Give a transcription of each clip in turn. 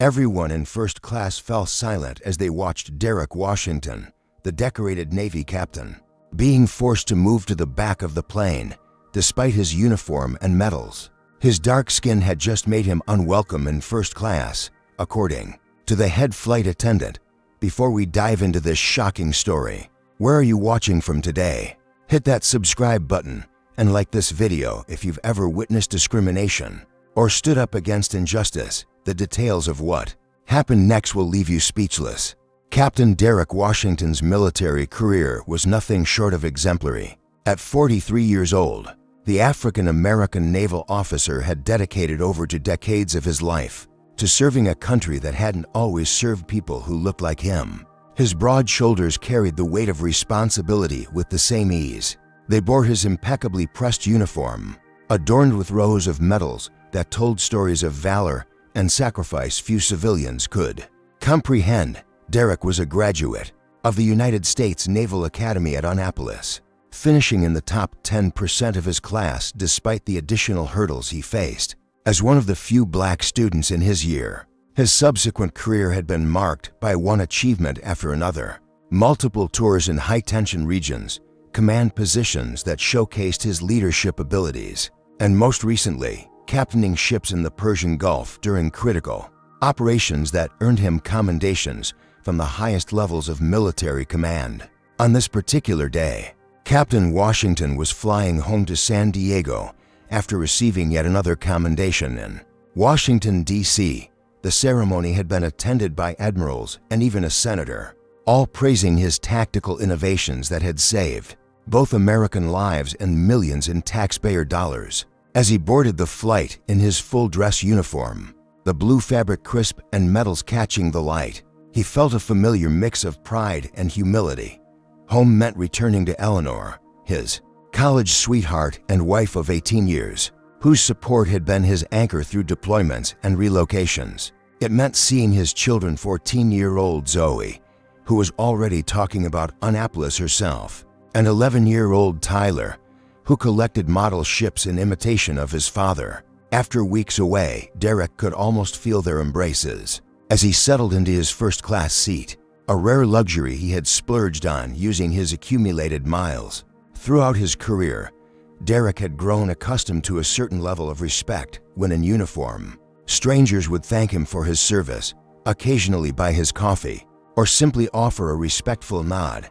Everyone in first class fell silent as they watched Derrick Washington, the decorated Navy captain, being forced to move to the back of the plane, despite his uniform and medals. His dark skin had just made him unwelcome in first class, according to the head flight attendant. Before we dive into this shocking story, where are you watching from today? Hit that subscribe button and like this video if you've ever witnessed discrimination or stood up against injustice. The details of what happened next will leave you speechless. Captain Derrick Washington's military career was nothing short of exemplary. At 43 years old, the African-American naval officer had dedicated over 2 decades of his life to serving a country that hadn't always served people who looked like him. His broad shoulders carried the weight of responsibility with the same ease. They bore his impeccably pressed uniform, adorned with rows of medals that told stories of valor and sacrifice few civilians could comprehend. Derrick was a graduate of the United States Naval Academy at Annapolis, finishing in the top 10% of his class despite the additional hurdles he faced. As one of the few black students in his year, his subsequent career had been marked by one achievement after another. Multiple tours in high-tension regions, command positions that showcased his leadership abilities, and most recently, captaining ships in the Persian Gulf during critical operations that earned him commendations from the highest levels of military command. On this particular day, Captain Washington was flying home to San Diego after receiving yet another commendation in Washington, D.C. The ceremony had been attended by admirals and even a senator, all praising his tactical innovations that had saved both American lives and millions in taxpayer dollars. As he boarded the flight in his full dress uniform, the blue fabric crisp and medals catching the light, he felt a familiar mix of pride and humility. Home meant returning to Eleanor, his college sweetheart and wife of 18 years, whose support had been his anchor through deployments and relocations. It meant seeing his children, 14-year-old Zoe, who was already talking about Annapolis herself, and 11-year-old Tyler, who collected model ships in imitation of his father. After weeks away, Derrick could almost feel their embraces as he settled into his first-class seat, a rare luxury he had splurged on using his accumulated miles. Throughout his career, Derrick had grown accustomed to a certain level of respect when in uniform. Strangers would thank him for his service, occasionally buy his coffee, or simply offer a respectful nod.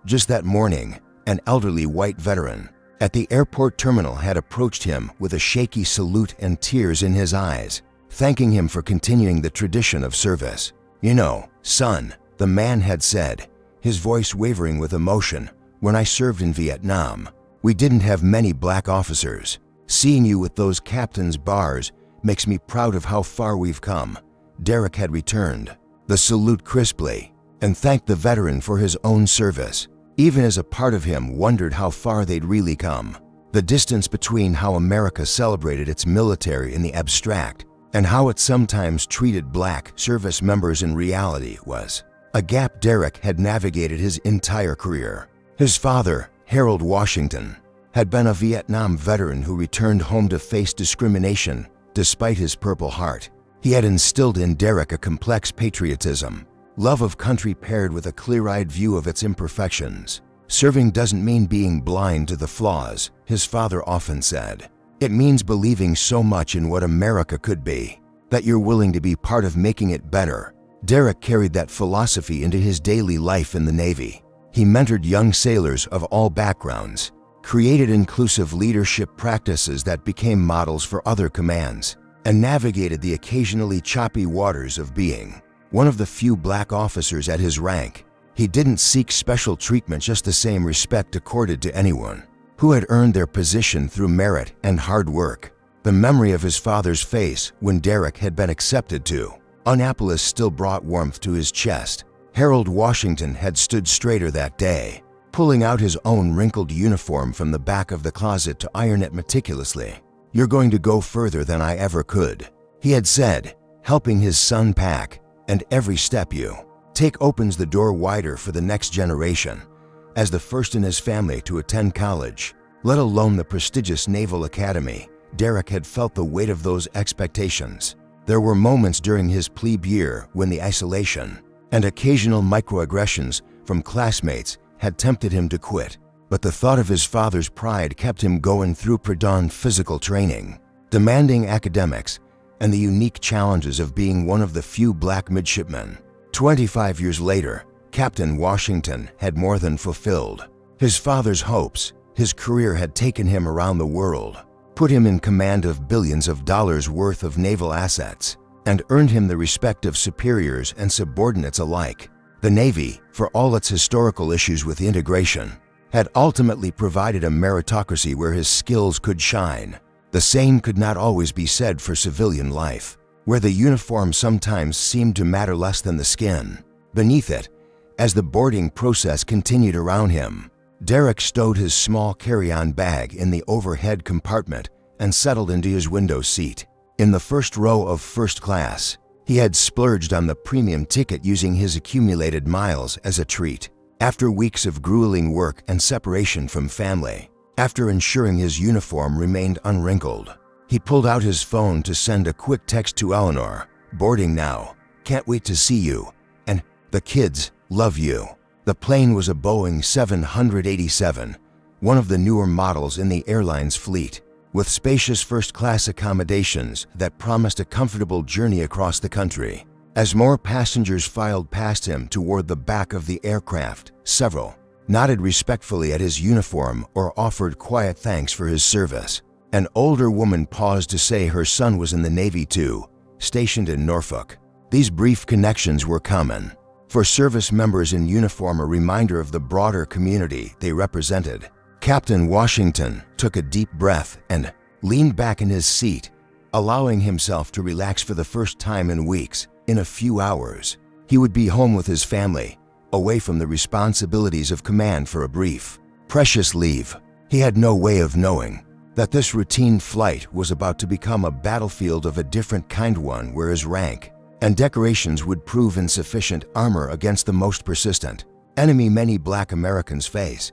Just that morning, an elderly white veteran at the airport terminal had approached him with a shaky salute and tears in his eyes, thanking him for continuing the tradition of service. "You know, son," the man had said, his voice wavering with emotion, "when I served in Vietnam, we didn't have many black officers. Seeing you with those captain's bars makes me proud of how far we've come." Derrick had returned the salute crisply and thanked the veteran for his own service, even as a part of him wondered how far they'd really come. The distance between how America celebrated its military in the abstract and how it sometimes treated black service members in reality was a gap Derrick had navigated his entire career. His father, Harold Washington, had been a Vietnam veteran who returned home to face discrimination despite his Purple Heart. He had instilled in Derrick a complex patriotism, love of country paired with a clear-eyed view of its imperfections. "Serving doesn't mean being blind to the flaws," his father often said. "It means believing so much in what America could be that you're willing to be part of making it better." Derrick carried that philosophy into his daily life in the Navy. He mentored young sailors of all backgrounds, created inclusive leadership practices that became models for other commands, and navigated the occasionally choppy waters of being one of the few black officers at his rank. He didn't seek special treatment, just the same respect accorded to anyone who had earned their position through merit and hard work. The memory of his father's face when Derrick had been accepted to Annapolis still brought warmth to his chest. Harold Washington had stood straighter that day, pulling out his own wrinkled uniform from the back of the closet to iron it meticulously. "You're going to go further than I ever could," he had said, helping his son pack, "and every step you take opens the door wider for the next generation." As the first in his family to attend college, let alone the prestigious Naval Academy, Derrick had felt the weight of those expectations. There were moments during his plebe year when the isolation and occasional microaggressions from classmates had tempted him to quit, but the thought of his father's pride kept him going through prolonged physical training, demanding academics, and the unique challenges of being one of the few black midshipmen. 25 years later, Captain Washington had more than fulfilled his father's hopes. His career had taken him around the world, put him in command of billions of dollars worth of naval assets, and earned him the respect of superiors and subordinates alike. The Navy, for all its historical issues with integration, had ultimately provided a meritocracy where his skills could shine. The same could not always be said for civilian life, where the uniform sometimes seemed to matter less than the skin beneath it. As the boarding process continued around him, Derrick stowed his small carry-on bag in the overhead compartment and settled into his window seat. In the first row of first class, he had splurged on the premium ticket using his accumulated miles as a treat. After weeks of grueling work and separation from family, after ensuring his uniform remained unwrinkled, he pulled out his phone to send a quick text to Eleanor. "Boarding now. Can't wait to see you. And the kids love you." The plane was a Boeing 787, one of the newer models in the airline's fleet, with spacious first-class accommodations that promised a comfortable journey across the country. As more passengers filed past him toward the back of the aircraft, several nodded respectfully at his uniform or offered quiet thanks for his service. An older woman paused to say her son was in the Navy too, stationed in Norfolk. These brief connections were common. For service members in uniform, a reminder of the broader community they represented. Captain Washington took a deep breath and leaned back in his seat, allowing himself to relax for the first time in weeks. In a few hours, he would be home with his family, away from the responsibilities of command for a brief, precious leave. He had no way of knowing that this routine flight was about to become a battlefield of a different kind, one where his rank and decorations would prove insufficient armor against the most persistent enemy many black Americans face: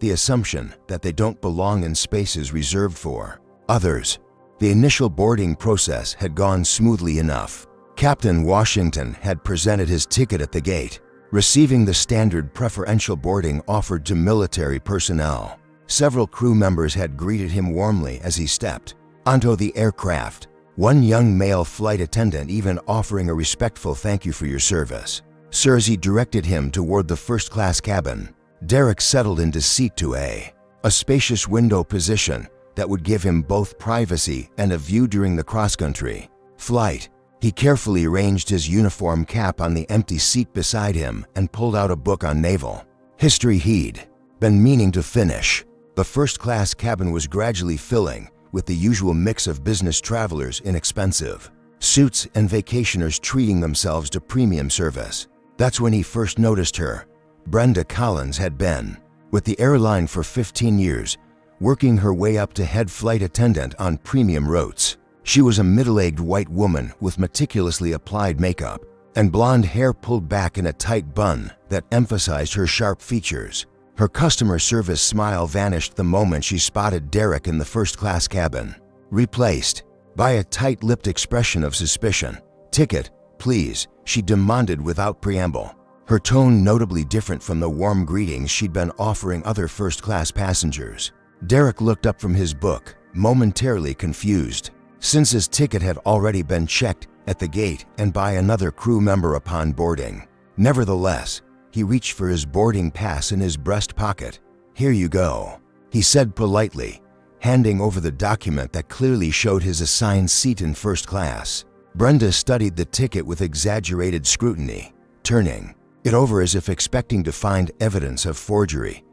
the assumption that they don't belong in spaces reserved for others. The initial boarding process had gone smoothly enough. Captain Washington had presented his ticket at the gate, receiving the standard preferential boarding offered to military personnel. Several crew members had greeted him warmly as he stepped onto the aircraft, one young male flight attendant even offering a respectful "Thank you for your service, sir," as he directed him toward the first-class cabin. Derrick settled into seat 2A, a spacious window position that would give him both privacy and a view during the cross-country flight. He carefully arranged his uniform cap on the empty seat beside him and pulled out a book on naval history he'd been meaning to finish. The first-class cabin was gradually filling with the usual mix of business travelers in expensive suits and vacationers treating themselves to premium service. That's when he first noticed her. Brenda Collins had been with the airline for 15 years, working her way up to head flight attendant on premium routes. She was a middle-aged white woman with meticulously applied makeup and blonde hair pulled back in a tight bun that emphasized her sharp features. Her customer service smile vanished the moment she spotted Derrick in the first-class cabin, replaced by a tight-lipped expression of suspicion. "Ticket, please," she demanded without preamble, her tone notably different from the warm greetings she'd been offering other first-class passengers. Derrick looked up from his book, momentarily confused, since his ticket had already been checked at the gate and by another crew member upon boarding. Nevertheless, he reached for his boarding pass in his breast pocket. "Here you go," he said politely, handing over the document that clearly showed his assigned seat in first class. Brenda studied the ticket with exaggerated scrutiny, turning it over as if expecting to find evidence of forgery.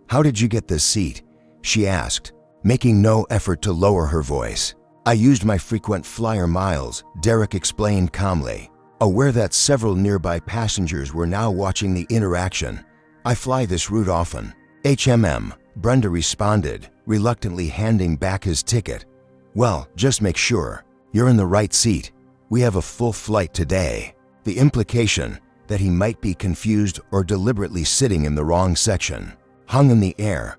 "How did you get this seat?" she asked, making no effort to lower her voice. "I used my frequent flyer miles," Derrick explained calmly, aware that several nearby passengers were now watching the interaction. "I fly this route often." Brenda responded, reluctantly handing back his ticket. "Well, just make sure you're in the right seat. We have a full flight today." The implication that he might be confused or deliberately sitting in the wrong section hung in the air.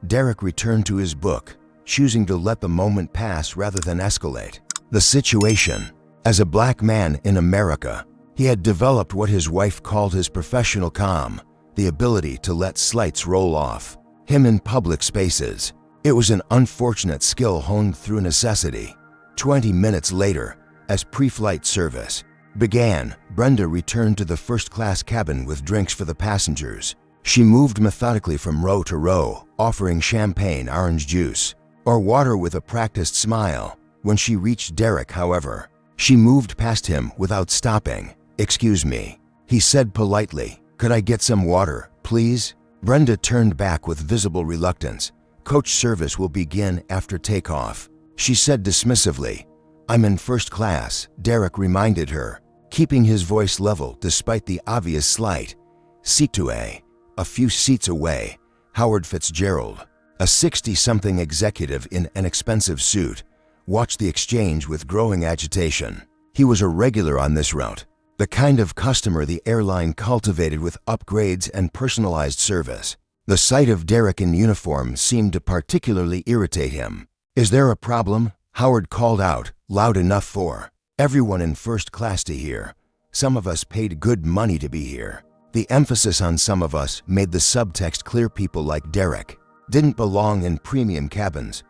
Derrick returned to his book, choosing to let the moment pass rather than escalate the situation. As a black man in America, he had developed what his wife called his professional calm, the ability to let slights roll off him in public spaces. It was an unfortunate skill honed through necessity. 20 minutes later, as pre-flight service began, Brenda returned to the first-class cabin with drinks for the passengers. She moved methodically from row to row, offering champagne, orange juice, or water with a practiced smile. When she reached Derrick, however, she moved past him without stopping. "Excuse me," he said politely. "Could I get some water, please?" Brenda turned back with visible reluctance. "Coach service will begin after takeoff," she said dismissively. "I'm in first class," Derrick reminded her, keeping his voice level despite the obvious slight. Seat 2A. A few seats away, Howard Fitzgerald, a 60-something executive in an expensive suit, watched the exchange with growing agitation. He was a regular on this route, the kind of customer the airline cultivated with upgrades and personalized service. The sight of Derrick in uniform seemed to particularly irritate him. "Is there a problem?" Howard called out, loud enough for everyone in first class to hear. "Some of us paid good money to be here." The emphasis on "some of us" made the subtext clear. People like Derrick didn't belong in premium cabins.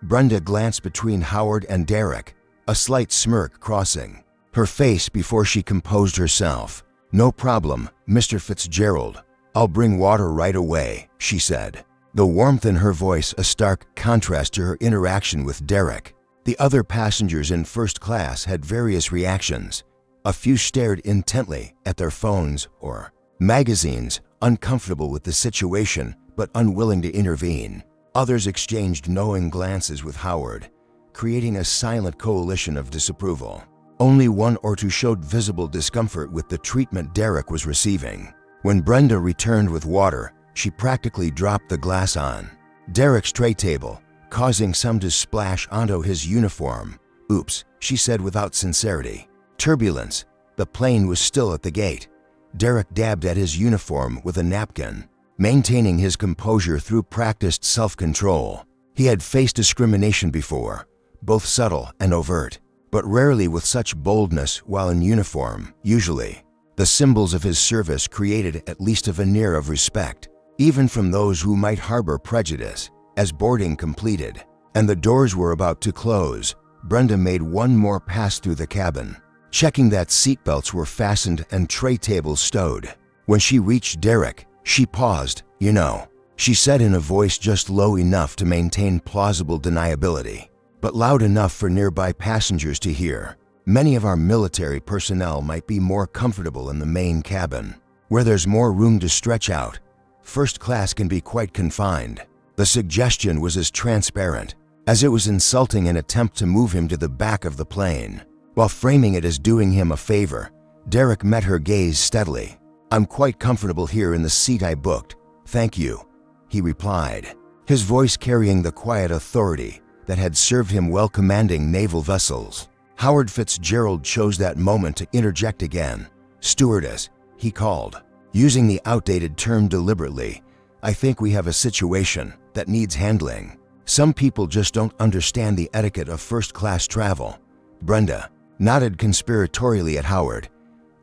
Brenda glanced between Howard and Derrick, a slight smirk crossing her face before she composed herself. "No problem, Mr. Fitzgerald. I'll bring water right away," she said, the warmth in her voice a stark contrast to her interaction with Derrick. The other passengers in first class had various reactions. A few stared intently at their phones or magazines, uncomfortable with the situation but unwilling to intervene. Others exchanged knowing glances with Howard, creating a silent coalition of disapproval. Only one or two showed visible discomfort with the treatment Derrick was receiving. When Brenda returned with water, she practically dropped the glass on Derrick's tray table, causing some to splash onto his uniform. "Oops," she said without sincerity. Turbulence. The plane was still at the gate. Derrick dabbed at his uniform with a napkin, maintaining his composure through practiced self-control. He had faced discrimination before, both subtle and overt, but rarely with such boldness while in uniform. Usually, the symbols of his service created at least a veneer of respect, even from those who might harbor prejudice. As boarding completed, and the doors were about to close, Brenda made one more pass through the cabin, checking that seatbelts were fastened and tray tables stowed. When she reached Derrick, she paused. "You know," she said in a voice just low enough to maintain plausible deniability, but loud enough for nearby passengers to hear. "Many of our military personnel might be more comfortable in the main cabin, where there's more room to stretch out. First class can be quite confined." The suggestion was as transparent as it was insulting, an attempt to move him to the back of the plane. While framing it as doing him a favor, Derrick met her gaze steadily. "I'm quite comfortable here in the seat I booked, thank you," he replied, his voice carrying the quiet authority that had served him well commanding naval vessels. Howard Fitzgerald chose that moment to interject again. "Stewardess," he called, using the outdated term deliberately. "I think we have a situation that needs handling. Some people just don't understand the etiquette of first-class travel." Brenda nodded conspiratorially at Howard.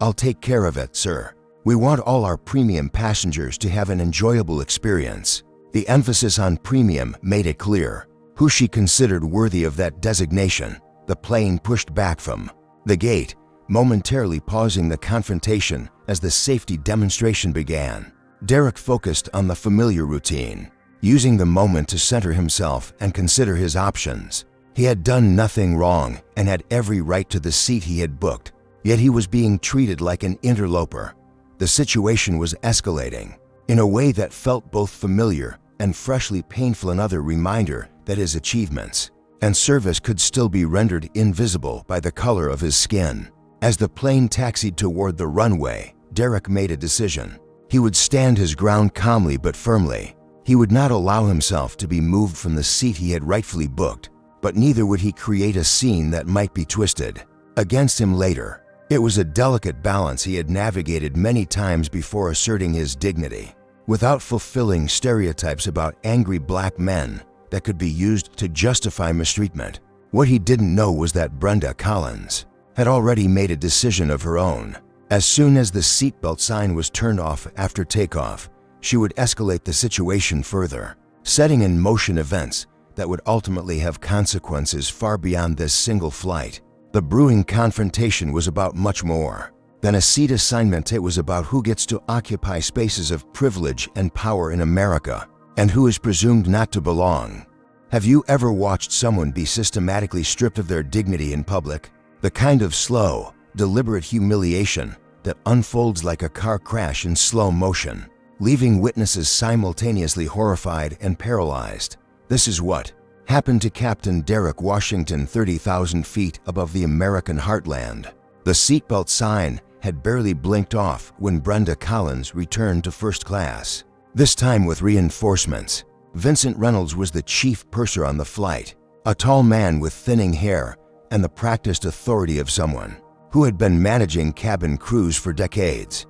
"I'll take care of it, sir. We want all our premium passengers to have an enjoyable experience." The emphasis on premium made it clear who she considered worthy of that designation. The plane pushed back from the gate, momentarily pausing the confrontation as the safety demonstration began. Derrick focused on the familiar routine, using the moment to center himself and consider his options. He had done nothing wrong and had every right to the seat he had booked, yet he was being treated like an interloper. The situation was escalating in a way that felt both familiar and freshly painful, another reminder that his achievements and service could still be rendered invisible by the color of his skin. As the plane taxied toward the runway, Derrick made a decision. He would stand his ground calmly but firmly. He would not allow himself to be moved from the seat he had rightfully booked, but neither would he create a scene that might be twisted against him later. It was a delicate balance he had navigated many times before, asserting his dignity without fulfilling stereotypes about angry black men that could be used to justify mistreatment. What he didn't know was that Brenda Collins had already made a decision of her own. As soon as the seatbelt sign was turned off after takeoff, she would escalate the situation further, setting in motion events that would ultimately have consequences far beyond this single flight. The brewing confrontation was about much more than a seat assignment. It was about who gets to occupy spaces of privilege and power in America, and who is presumed not to belong. Have you ever watched someone be systematically stripped of their dignity in public? The kind of slow, deliberate humiliation that unfolds like a car crash in slow motion, leaving witnesses simultaneously horrified and paralyzed. This is what happened to Captain Derrick Washington 30,000 feet above the American heartland. The seatbelt sign had barely blinked off when Brenda Collins returned to first class, this time with reinforcements. Vincent Reynolds was the chief purser on the flight, a tall man with thinning hair and the practiced authority of someone who had been managing cabin crews for decades.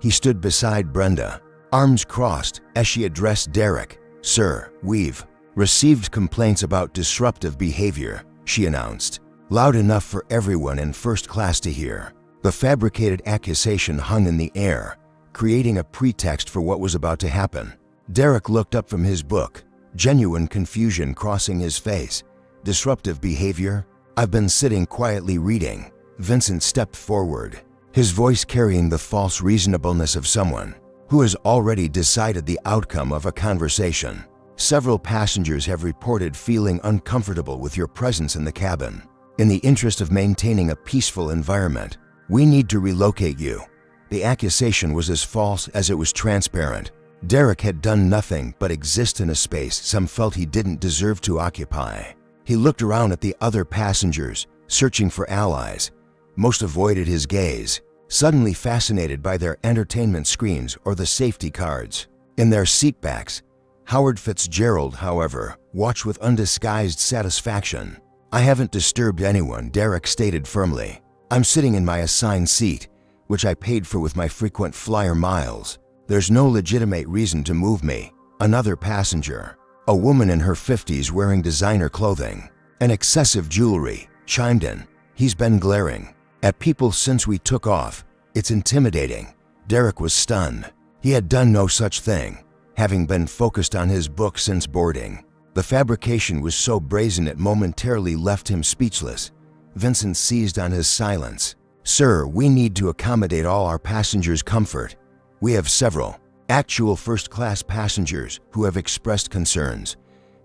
He stood beside Brenda, arms crossed, as she addressed Derrick. "Sir, we've received complaints about disruptive behavior," she announced, loud enough for everyone in first class to hear. The fabricated accusation hung in the air, creating a pretext for what was about to happen. Derrick looked up from his book, genuine confusion crossing his face. "Disruptive behavior? I've been sitting quietly reading." Vincent stepped forward, his voice carrying the false reasonableness of someone who has already decided the outcome of a conversation. "Several passengers have reported feeling uncomfortable with your presence in the cabin. In the interest of maintaining a peaceful environment, we need to relocate you." The accusation was as false as it was transparent. Derrick had done nothing but exist in a space some felt he didn't deserve to occupy. He looked around at the other passengers, searching for allies. Most avoided his gaze, suddenly fascinated by their entertainment screens or the safety cards in their seatbacks. Howard Fitzgerald, however, watched with undisguised satisfaction. "I haven't disturbed anyone," Derrick stated firmly. "I'm sitting in my assigned seat, which I paid for with my frequent flyer miles. There's no legitimate reason to move me." Another passenger, a woman in her 50s wearing designer clothing and excessive jewelry, chimed in. "He's been glaring at people since we took off. It's intimidating." Derrick was stunned. He had done no such thing, having been focused on his book since boarding. The fabrication was so brazen it momentarily left him speechless. Vincent seized on his silence. "Sir, we need to accommodate all our passengers' comfort. We have several actual first-class passengers who have expressed concerns."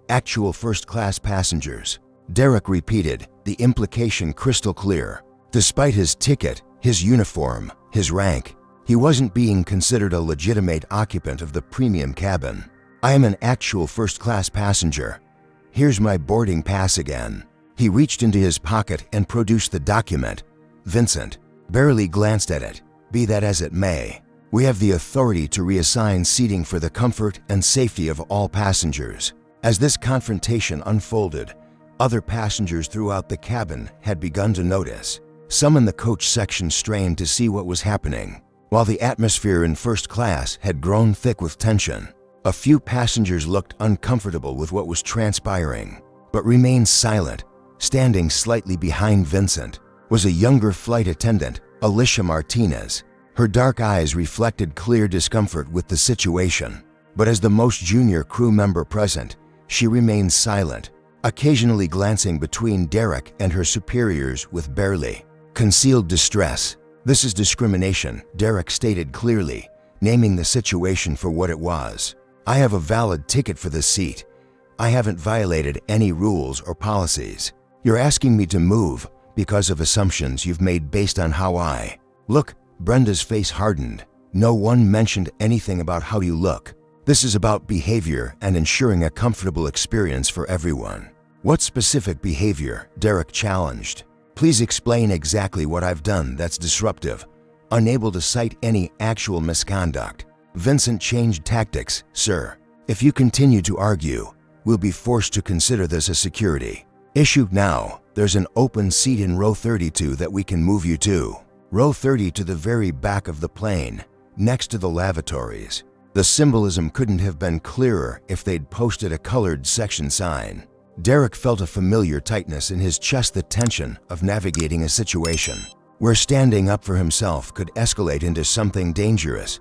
"Actual first-class passengers," Derrick repeated, the implication crystal clear. Despite his ticket, his uniform, his rank, he wasn't being considered a legitimate occupant of the premium cabin. "I am an actual first-class passenger. Here's my boarding pass again." He reached into his pocket and produced the document. Vincent barely glanced at it. "Be that as it may, we have the authority to reassign seating for the comfort and safety of all passengers." As this confrontation unfolded, other passengers throughout the cabin had begun to notice. Some in the coach section strained to see what was happening, while the atmosphere in first class had grown thick with tension. A few passengers looked uncomfortable with what was transpiring, but remained silent. Standing slightly behind Vincent was a younger flight attendant, Alicia Martinez. Her dark eyes reflected clear discomfort with the situation, but as the most junior crew member present, she remained silent, occasionally glancing between Derrick and her superiors with barely concealed distress. "This is discrimination," Derrick stated clearly, naming the situation for what it was. "I have a valid ticket for this seat. I haven't violated any rules or policies. You're asking me to move because of assumptions you've made based on how I look." Brenda's face hardened. "No one mentioned anything about how you look. This is about behavior and ensuring a comfortable experience for everyone." "What specific behavior?" Derrick challenged. "Please explain exactly what I've done that's disruptive." Unable to cite any actual misconduct, Vincent changed tactics. "Sir, if you continue to argue, we'll be forced to consider this a security issue. Now, there's an open seat in row 32 that we can move you to. Row 30 to the very back of the plane, next to the lavatories." The symbolism couldn't have been clearer if they'd posted a colored section sign. Derrick felt a familiar tightness in his chest, the tension of navigating a situation where standing up for himself could escalate into something dangerous.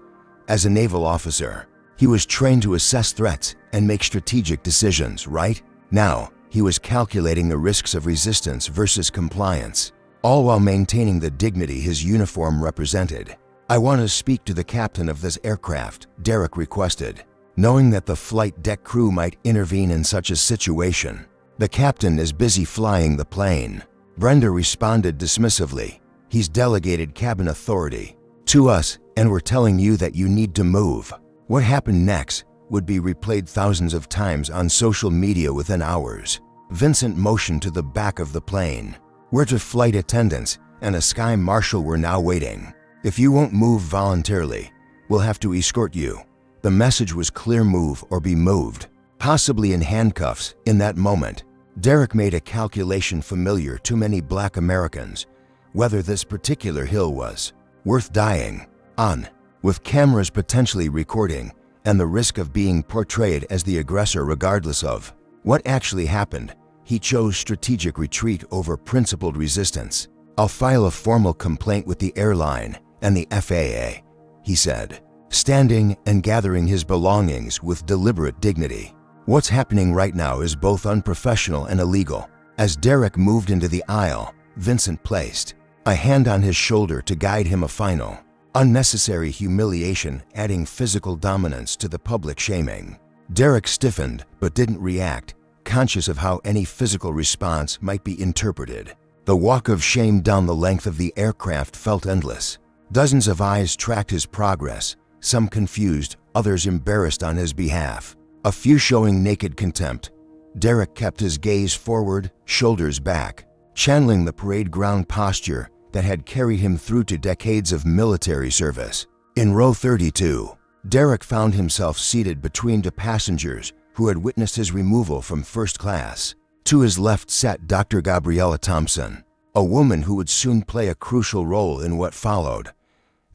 As a naval officer, he was trained to assess threats and make strategic decisions, right? Now, he was calculating the risks of resistance versus compliance, all while maintaining the dignity his uniform represented. "I want to speak to the captain of this aircraft," Derrick requested, knowing that the flight deck crew might intervene in such a situation. "The captain is busy flying the plane." Brenda responded dismissively. "He's delegated cabin authority to us, and we're telling you that you need to move." What happened next would be replayed thousands of times on social media within hours. Vincent motioned to the back of the plane, where two flight attendants and a sky marshal were now waiting. "If you won't move voluntarily, we'll have to escort you." The message was clear: move or be moved. Possibly in handcuffs. In that moment, Derrick made a calculation familiar to many Black Americans: whether this particular hill was worth dying on, with cameras potentially recording and the risk of being portrayed as the aggressor regardless of what actually happened. He chose strategic retreat over principled resistance. "I'll file a formal complaint with the airline and the FAA," he said, standing and gathering his belongings with deliberate dignity. "What's happening right now is both unprofessional and illegal." As Derrick moved into the aisle, Vincent placed a hand on his shoulder to guide him. A final, unnecessary humiliation, adding physical dominance to the public shaming. Derrick stiffened but didn't react, conscious of how any physical response might be interpreted. The walk of shame down the length of the aircraft felt endless. Dozens of eyes tracked his progress, some confused, others embarrassed on his behalf, a few showing naked contempt. Derrick kept his gaze forward, shoulders back, channeling the parade ground posture that had carried him through 2 decades of military service. In row 32, Derrick found himself seated between 2 passengers who had witnessed his removal from first class. To his left sat Dr. Gabriella Thompson, a woman who would soon play a crucial role in what followed.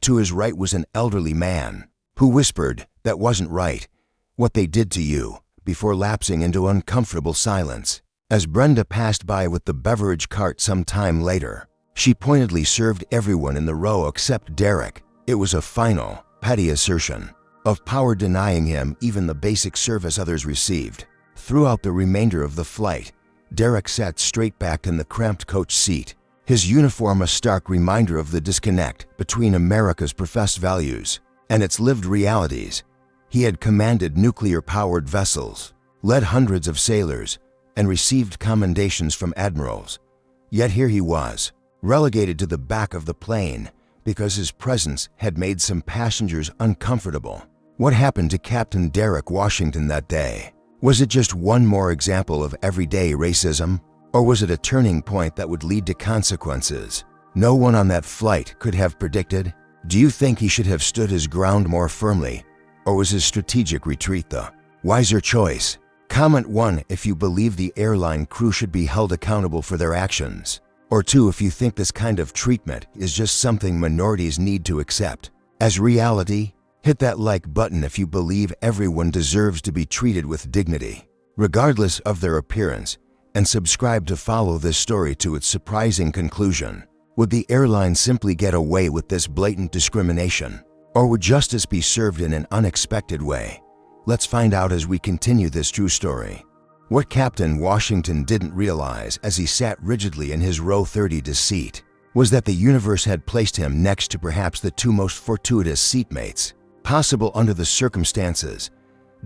To his right was an elderly man who whispered, "That wasn't right, what they did to you," before lapsing into uncomfortable silence. As Brenda passed by with the beverage cart some time later, she pointedly served everyone in the row except Derrick. It was a final, petty assertion of power, denying him even the basic service others received. Throughout the remainder of the flight, Derrick sat straight back in the cramped coach seat, his uniform a stark reminder of the disconnect between America's professed values and its lived realities. He had commanded nuclear-powered vessels, led hundreds of sailors, and received commendations from admirals. Yet here he was, relegated to the back of the plane because his presence had made some passengers uncomfortable. What happened to Captain Derrick Washington that day? Was it just one more example of everyday racism? Or was it a turning point that would lead to consequences no one on that flight could have predicted? Do you think he should have stood his ground more firmly? Or was his strategic retreat the wiser choice? Comment 1 if you believe the airline crew should be held accountable for their actions. Or 2 if you think this kind of treatment is just something minorities need to accept as reality. Hit that like button if you believe everyone deserves to be treated with dignity, regardless of their appearance, and subscribe to follow this story to its surprising conclusion. Would the airline simply get away with this blatant discrimination? Or would justice be served in an unexpected way? Let's find out as we continue this true story. What Captain Washington didn't realize as he sat rigidly in his row 30 seat was that the universe had placed him next to perhaps the 2 most fortuitous seatmates possible under the circumstances.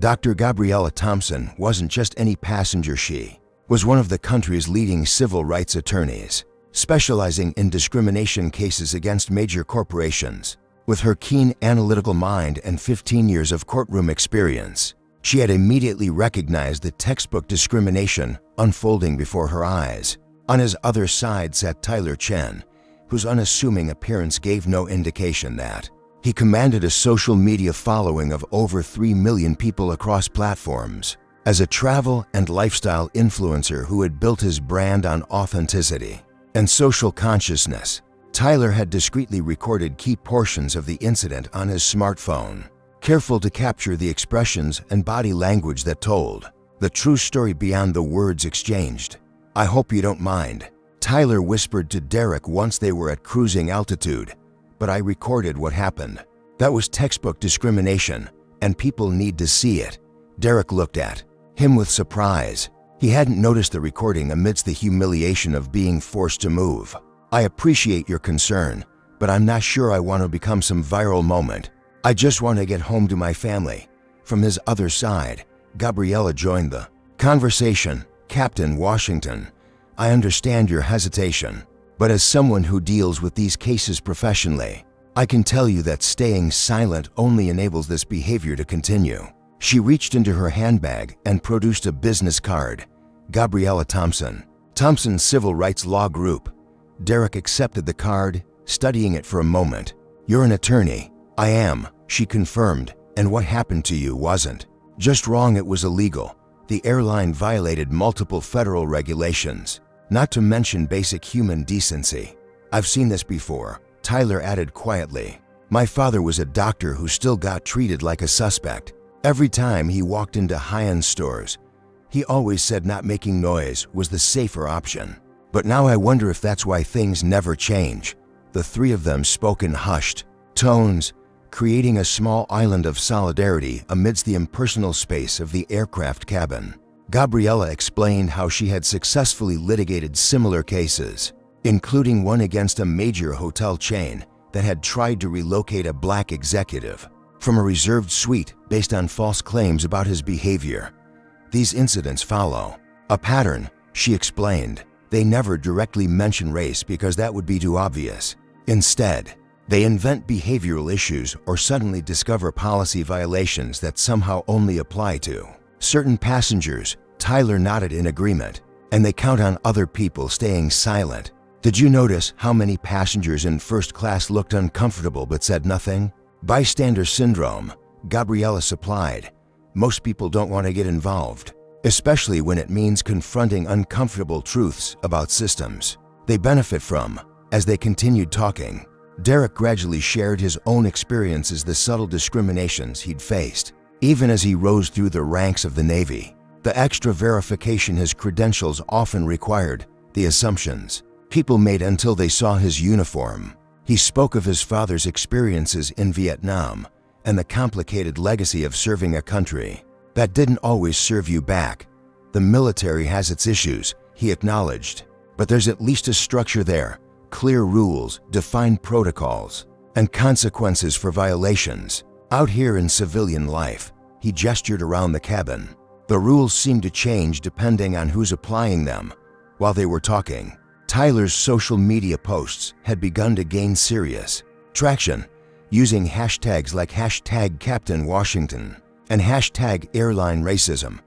Dr. Gabriella Thompson wasn't just any passenger. She was one of the country's leading civil rights attorneys, specializing in discrimination cases against major corporations. With her keen analytical mind and 15 years of courtroom experience, she had immediately recognized the textbook discrimination unfolding before her eyes. On his other side sat Tyler Chen, whose unassuming appearance gave no indication that he commanded a social media following of over 3 million people across platforms. As a travel and lifestyle influencer who had built his brand on authenticity and social consciousness, Tyler had discreetly recorded key portions of the incident on his smartphone, careful to capture the expressions and body language that told The true story beyond the words exchanged. I hope you don't mind, Tyler whispered to Derrick once they were at cruising altitude, but I recorded what happened. That was textbook discrimination, and people need to see it. Derrick looked at him with surprise. He hadn't noticed the recording amidst the humiliation of being forced to move. I appreciate your concern, but I'm not sure I want to become some viral moment. I just want to get home to my family. From his other side, Gabriella joined the conversation. Captain Washington, I understand your hesitation, but as someone who deals with these cases professionally, I can tell you that staying silent only enables this behavior to continue. She reached into her handbag and produced a business card. Gabriella Thompson, Thompson Civil Rights Law Group. Derrick accepted the card, studying it for a moment. You're an attorney. I am, she confirmed, and what happened to you wasn't just wrong, it was illegal. The airline violated multiple federal regulations, not to mention basic human decency. I've seen this before, Tyler added quietly. My father was a doctor who still got treated like a suspect. Every time he walked into high-end stores, he always said not making noise was the safer option. But now I wonder if that's why things never change. The three of them spoke in hushed tones, creating a small island of solidarity amidst the impersonal space of the aircraft cabin. Gabriella explained how she had successfully litigated similar cases, including one against a major hotel chain that had tried to relocate a black executive from a reserved suite based on false claims about his behavior. These incidents follow a pattern, she explained. They never directly mention race because that would be too obvious. Instead, they invent behavioral issues or suddenly discover policy violations that somehow only apply to certain passengers. Tyler nodded in agreement, and they count on other people staying silent. Did you notice how many passengers in first class looked uncomfortable but said nothing? Bystander syndrome, Gabriella supplied. Most people don't want to get involved, especially when it means confronting uncomfortable truths about systems they benefit from. As they continued talking, Derrick gradually shared his own experiences, the subtle discriminations he'd faced, even as he rose through the ranks of the Navy. The extra verification his credentials often required, the assumptions people made until they saw his uniform. He spoke of his father's experiences in Vietnam and the complicated legacy of serving a country that didn't always serve you back. The military has its issues, he acknowledged, but there's at least a structure there. Clear rules, defined protocols, and consequences for violations. Out here in civilian life, he gestured around the cabin. The rules seemed to change depending on who's applying them. While they were talking, Tyler's social media posts had begun to gain serious traction, using hashtags like #CaptainWashington and #AirlineRacism.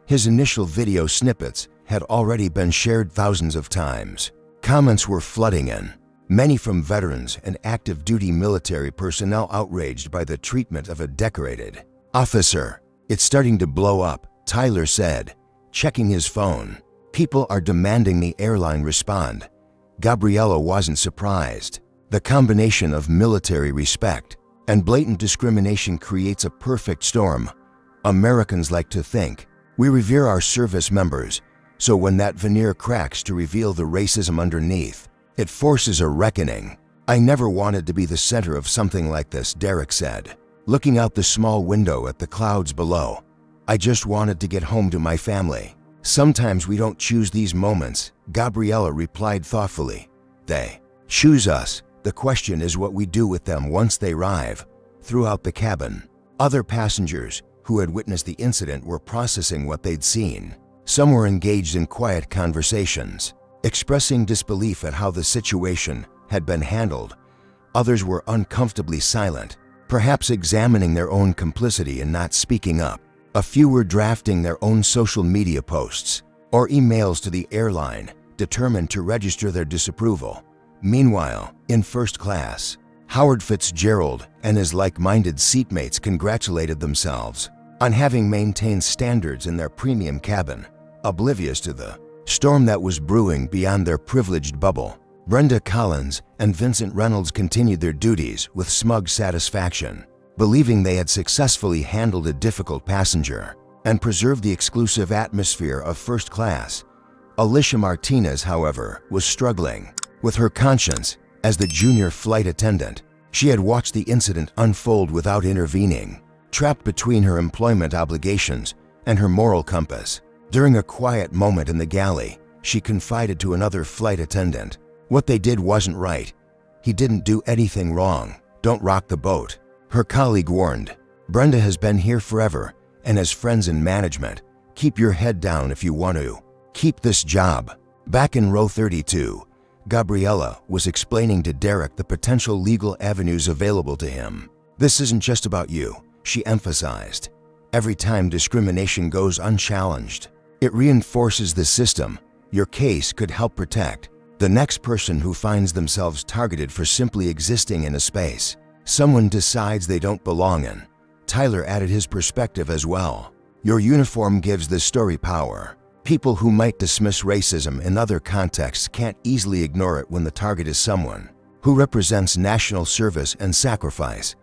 His initial video snippets had already been shared thousands of times. Comments were flooding in, many from veterans and active duty military personnel outraged by the treatment of a decorated officer. It's starting to blow up, Tyler said, checking his phone. People are demanding the airline respond. Gabriella wasn't surprised. The combination of military respect and blatant discrimination creates a perfect storm. Americans like to think we revere our service members, so when that veneer cracks to reveal the racism underneath, it forces a reckoning. I never wanted to be the center of something like this, Derrick said, looking out the small window at the clouds below. I just wanted to get home to my family. Sometimes we don't choose these moments, Gabriella replied thoughtfully. They choose us. The question is what we do with them once they arrive. Throughout the cabin, other passengers who had witnessed the incident were processing what they'd seen. Some were engaged in quiet conversations, expressing disbelief at how the situation had been handled. Others were uncomfortably silent, perhaps examining their own complicity in not speaking up. A few were drafting their own social media posts or emails to the airline, determined to register their disapproval. Meanwhile, in first class, Howard Fitzgerald and his like-minded seatmates congratulated themselves on having maintained standards in their premium cabin, oblivious to the storm that was brewing beyond their privileged bubble. Brenda Collins and Vincent Reynolds continued their duties with smug satisfaction, believing they had successfully handled a difficult passenger. and preserve the exclusive atmosphere of first class. Alicia Martinez, however, was struggling with her conscience as the junior flight attendant. She had watched the incident unfold without intervening, trapped between her employment obligations and her moral compass. During a quiet moment in the galley, she confided to another flight attendant, "What they did wasn't right. He didn't do anything wrong. Don't rock the boat." Her colleague warned, "Brenda has been here forever and has friends in management. Keep your head down if you want to keep this job." Back in row 32, Gabriella was explaining to Derrick the potential legal avenues available to him. "This isn't just about you," she emphasized. "Every time discrimination goes unchallenged, it reinforces the system. Your case could help protect the next person who finds themselves targeted for simply existing in a space someone decides they don't belong in." Tyler added his perspective as well. "Your uniform gives this story power. People who might dismiss racism in other contexts can't easily ignore it when the target is someone who represents national service and sacrifice."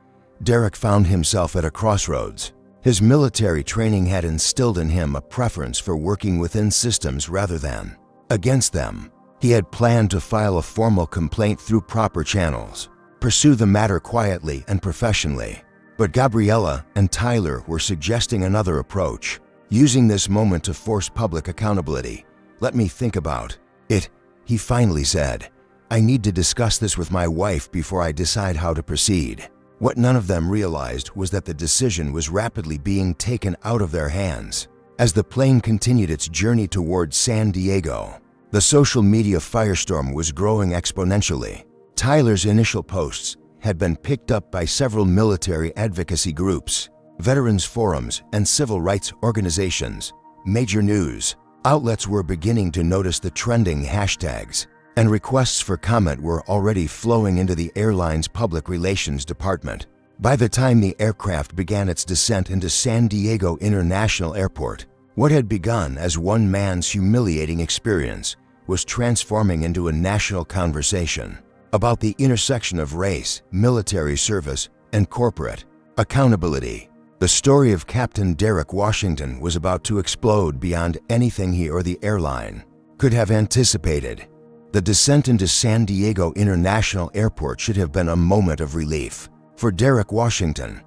Derrick found himself at a crossroads. His military training had instilled in him a preference for working within systems rather than against them. He had planned to file a formal complaint through proper channels, pursue the matter quietly and professionally. But Gabriella and Tyler were suggesting another approach, using this moment to force public accountability. "Let me think about it," he finally said. "I need to discuss this with my wife before I decide how to proceed." What none of them realized was that the decision was rapidly being taken out of their hands. As the plane continued its journey towards San Diego, the social media firestorm was growing exponentially. Tyler's initial posts had been picked up by several military advocacy groups, veterans forums, and civil rights organizations. Major news outlets were beginning to notice the trending hashtags, and requests for comment were already flowing into the airline's public relations department. By the time the aircraft began its descent into San Diego International Airport, what had begun as one man's humiliating experience was transforming into a national conversation about the intersection of race, military service, and corporate accountability. The story of Captain Derrick Washington was about to explode beyond anything he or the airline could have anticipated. The descent into San Diego International Airport should have been a moment of relief for Derrick Washington.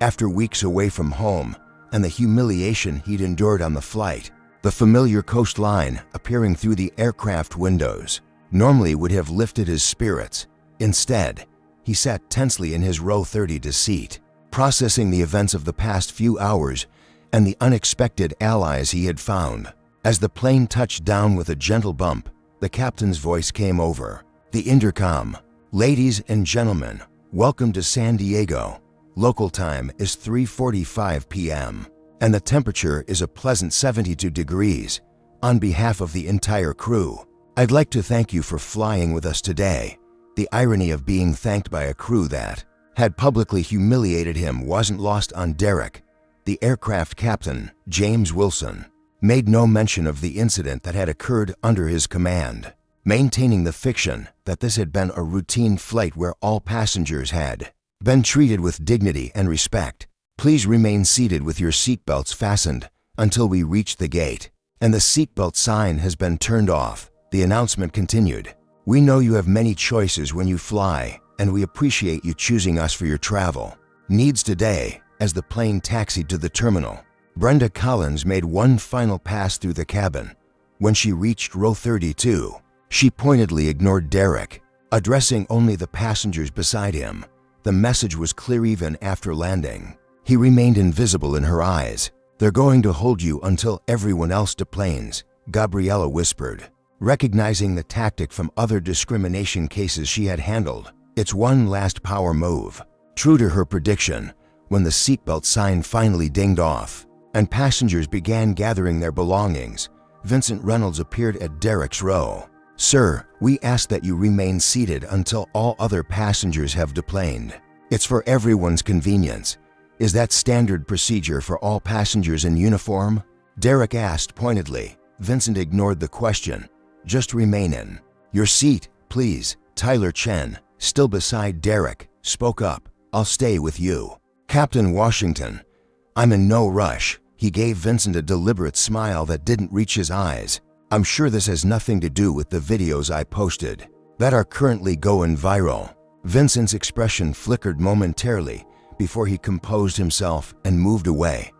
After weeks away from home and the humiliation he'd endured on the flight, the familiar coastline appearing through the aircraft windows normally would have lifted his spirits. Instead, he sat tensely in his row 30 seat, processing the events of the past few hours and the unexpected allies he had found. As the plane touched down with a gentle bump, the captain's voice came over the intercom. "Ladies and gentlemen, welcome to San Diego. Local time is 3:45 p.m. and the temperature is a pleasant 72 degrees. On behalf of the entire crew, I'd like to thank you for flying with us today." The irony of being thanked by a crew that had publicly humiliated him wasn't lost on Derrick. The aircraft captain, James Wilson, made no mention of the incident that had occurred under his command, maintaining the fiction that this had been a routine flight where all passengers had been treated with dignity and respect. "Please remain seated with your seatbelts fastened until we reach the gate, and the seatbelt sign has been turned off," the announcement continued. "We know you have many choices when you fly, and we appreciate you choosing us for your travel needs today." As the plane taxied to the terminal, Brenda Collins made one final pass through the cabin. When she reached row 32, she pointedly ignored Derrick, addressing only the passengers beside him. The message was clear even after landing. He remained invisible in her eyes. "They're going to hold you until everyone else deplanes," Gabriella whispered, recognizing the tactic from other discrimination cases she had handled. It's one last power move. True to her prediction, when the seatbelt sign finally dinged off and passengers began gathering their belongings, Vincent Reynolds appeared at Derrick's row. "Sir, we ask that you remain seated until all other passengers have deplaned. It's for everyone's convenience. Is that standard procedure for all passengers in uniform?" Derrick asked pointedly. Vincent ignored the question. "Just remain in your seat, please." Tyler Chen, still beside Derrick, spoke up. "I'll stay with you, Captain Washington. I'm in no rush." He gave Vincent a deliberate smile that didn't reach his eyes. "I'm sure this has nothing to do with the videos I posted that are currently going viral." Vincent's expression flickered momentarily before he composed himself and moved away.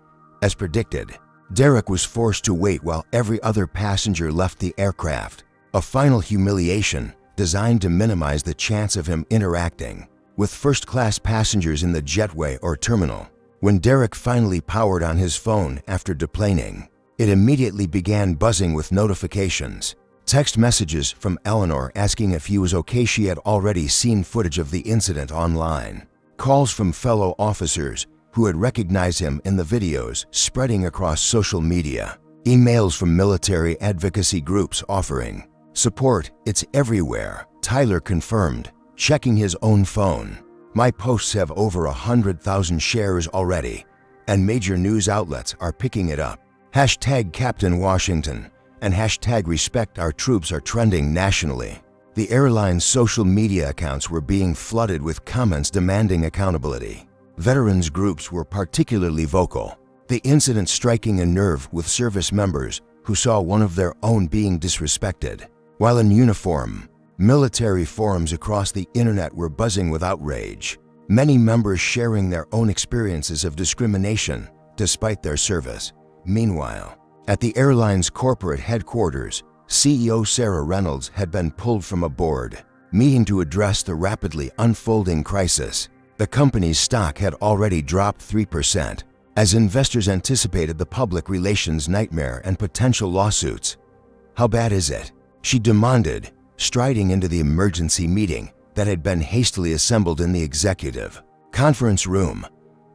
As predicted, Derrick was forced to wait while every other passenger left the aircraft, a final humiliation designed to minimize the chance of him interacting with first-class passengers in the jetway or terminal. When Derrick finally powered on his phone after deplaning, it immediately began buzzing with notifications. Text messages from Eleanor asking if he was okay. She had already seen footage of the incident online. Calls from fellow officers who had recognized him in the videos spreading across social media. Emails from military advocacy groups offering support. "It's everywhere," Tyler confirmed, checking his own phone. "My posts have over 100,000 shares already, and major news outlets are picking it up. Hashtag Captain Washington and hashtag Respect Our Troops are trending nationally." The airline's social media accounts were being flooded with comments demanding accountability. Veterans groups were particularly vocal, the incident striking a nerve with service members who saw one of their own being disrespected. While in uniform, military forums across the internet were buzzing with outrage, many members sharing their own experiences of discrimination despite their service. Meanwhile, at the airline's corporate headquarters, CEO Sarah Reynolds had been pulled from a board meeting to address the rapidly unfolding crisis. The company's stock had already dropped 3% as investors anticipated the public relations nightmare and potential lawsuits. "How bad is it?" she demanded, striding into the emergency meeting that had been hastily assembled in the executive conference room.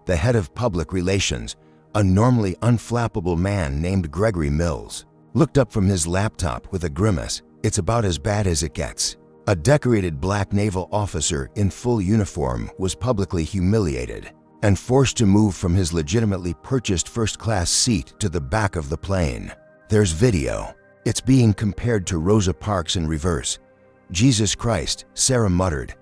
The head of public relations, a normally unflappable man named Gregory Mills, looked up from his laptop with a grimace. "It's about as bad as it gets." A decorated black naval officer in full uniform was publicly humiliated and forced to move from his legitimately purchased first-class seat to the back of the plane. "There's video. It's being compared to Rosa Parks in reverse." "Jesus Christ," Sarah muttered.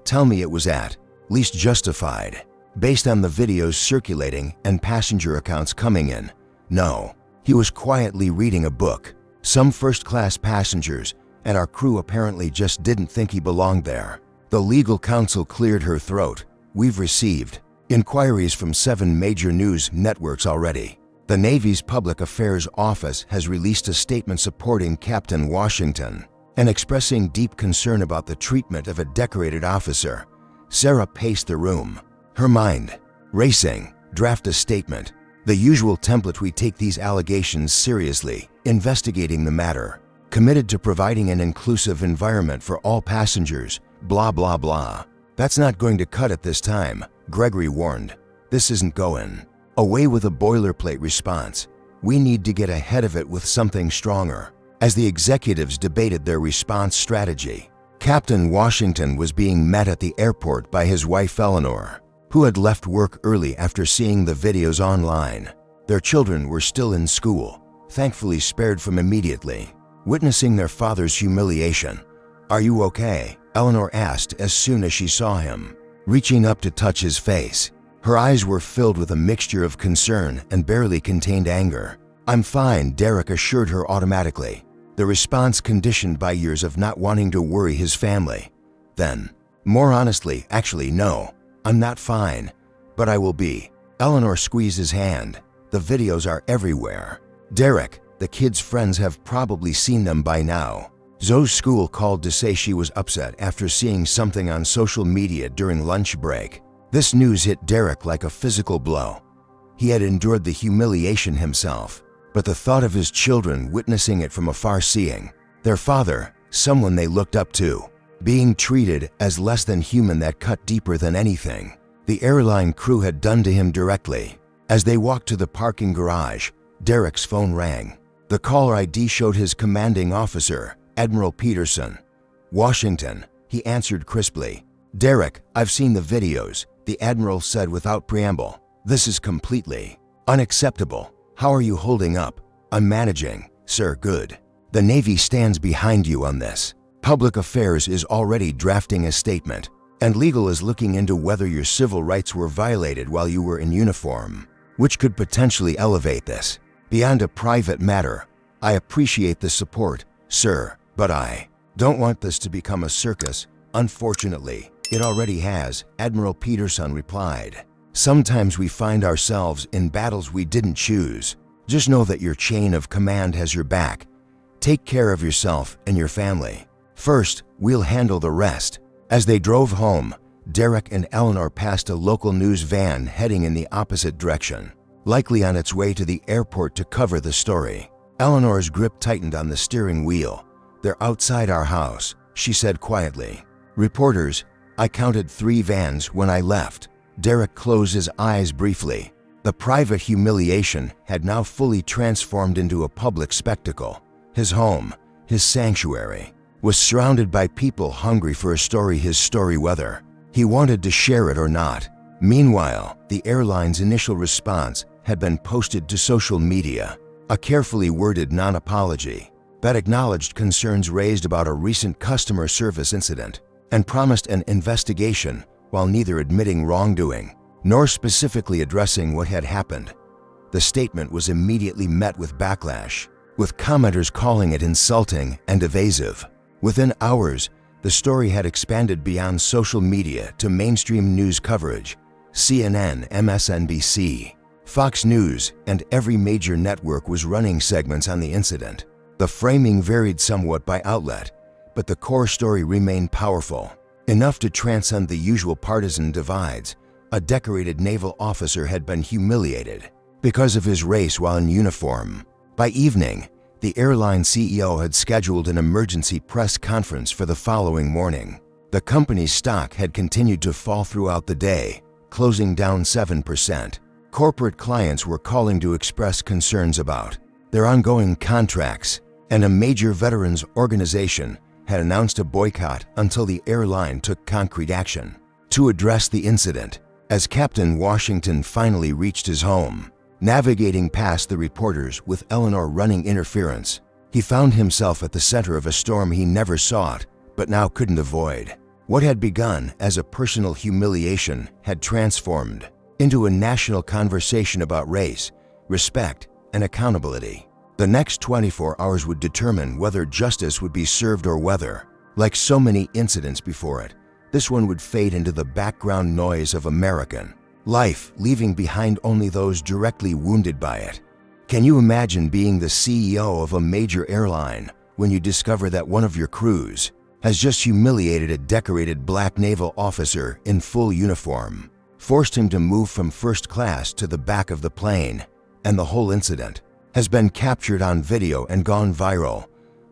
"Tell me it was at least justified." Based on the videos circulating and passenger accounts coming in, no. He was quietly reading a book. Some first-class passengers and our crew apparently just didn't think he belonged there. The legal counsel cleared her throat. "We've received inquiries from 7 major news networks already. The Navy's Public Affairs Office has released a statement supporting Captain Washington and expressing deep concern about the treatment of a decorated officer." Sarah paced the room, her mind racing. "Draft a statement. The usual template. We take these allegations seriously, investigating the matter, committed to providing an inclusive environment for all passengers, blah blah blah." "That's not going to cut it this time," Gregory warned. "This isn't going away with a boilerplate response. We need to get ahead of it with something stronger." As the executives debated their response strategy, Captain Washington was being met at the airport by his wife Eleanor, who had left work early after seeing the videos online. Their children were still in school, thankfully spared from immediately witnessing their father's humiliation. "Are you okay?" Eleanor asked as soon as she saw him, reaching up to touch his face. Her eyes were filled with a mixture of concern and barely contained anger. "I'm fine," Derrick assured her automatically, the response conditioned by years of not wanting to worry his family. Then, more honestly, "Actually, no, I'm not fine, but I will be." Eleanor squeezed his hand. "The videos are everywhere. Derrick, the kids' friends have probably seen them by now." Zoe's school called to say she was upset after seeing something on social media during lunch break. This news hit Derrick like a physical blow. He had endured the humiliation himself, but the thought of his children witnessing it from afar, seeing their father, someone they looked up to, being treated as less than human, that cut deeper than anything the airline crew had done to him directly. As they walked to the parking garage, Derrick's phone rang. The caller ID showed his commanding officer, Admiral Peterson. "Washington," he answered crisply. "Derrick, I've seen the videos," the Admiral said without preamble. "This is completely unacceptable. How are you holding up?" "I'm managing, sir." "Good. The Navy stands behind you on this. Public Affairs is already drafting a statement, and legal is looking into whether your civil rights were violated while you were in uniform." which could potentially elevate this beyond a private matter. I appreciate the support, sir, but I don't want this to become a circus. Unfortunately, it already has, Admiral Peterson replied. Sometimes we find ourselves in battles we didn't choose. Just know that your chain of command has your back. Take care of yourself and your family. First, we'll handle the rest. As they drove home, Derrick and Eleanor passed a local news van heading in the opposite direction, likely on its way to the airport to cover the story. Eleanor's grip tightened on the steering wheel. "They're outside our house," she said quietly. "Reporters, I counted 3 vans when I left." Derrick closed his eyes briefly. The private humiliation had now fully transformed into a public spectacle. His home, his sanctuary, was surrounded by people hungry for a story, his story, whether he wanted to share it or not. Meanwhile, the airline's initial response had been posted to social media, a carefully worded non-apology that acknowledged concerns raised about a recent customer service incident and promised an investigation while neither admitting wrongdoing nor specifically addressing what had happened. The statement was immediately met with backlash, with commenters calling it insulting and evasive. Within hours, the story had expanded beyond social media to mainstream news coverage. CNN, MSNBC, Fox News, and every major network was running segments on the incident. The framing varied somewhat by outlet, but the core story remained powerful, enough to transcend the usual partisan divides. A decorated naval officer had been humiliated because of his race while in uniform. By evening, the airline CEO had scheduled an emergency press conference for the following morning. The company's stock had continued to fall throughout the day, closing down 7%. Corporate clients were calling to express concerns about their ongoing contracts, and a major veterans organization had announced a boycott until the airline took concrete action to address the incident. As Captain Washington finally reached his home, navigating past the reporters with Eleanor running interference, he found himself at the center of a storm he never sought but now couldn't avoid. What had begun as a personal humiliation had transformed into a national conversation about race, respect, and accountability. The next 24 hours would determine whether justice would be served or whether, like so many incidents before it, this one would fade into the background noise of American life, leaving behind only those directly wounded by it. Can you imagine being the CEO of a major airline when you discover that one of your crews has just humiliated a decorated black naval officer in full uniform, forced him to move from first class to the back of the plane, and the whole incident has been captured on video and gone viral?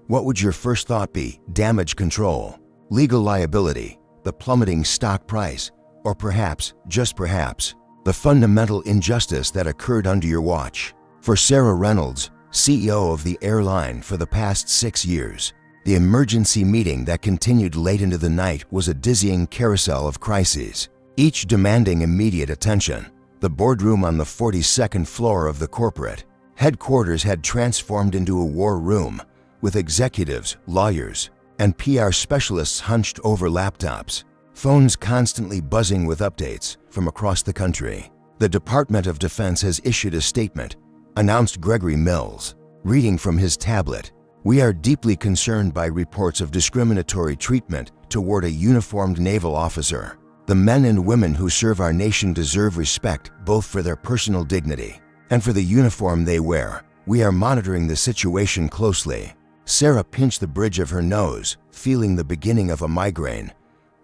What would your first thought be? Damage control, legal liability, the plummeting stock price, or perhaps, just perhaps, the fundamental injustice that occurred under your watch? For Sarah Reynolds, CEO of the airline for the past 6 years, the emergency meeting that continued late into the night was a dizzying carousel of crises, each demanding immediate attention. The boardroom on the 42nd floor of the corporate headquarters had transformed into a war room, with executives, lawyers, and PR specialists hunched over laptops, phones constantly buzzing with updates from across the country. The Department of Defense has issued a statement, announced Gregory Mills, reading from his tablet. "We are deeply concerned by reports of discriminatory treatment toward a uniformed naval officer. The men and women who serve our nation deserve respect both for their personal dignity and for the uniform they wear. We are monitoring the situation closely." Sarah pinched the bridge of her nose, feeling the beginning of a migraine.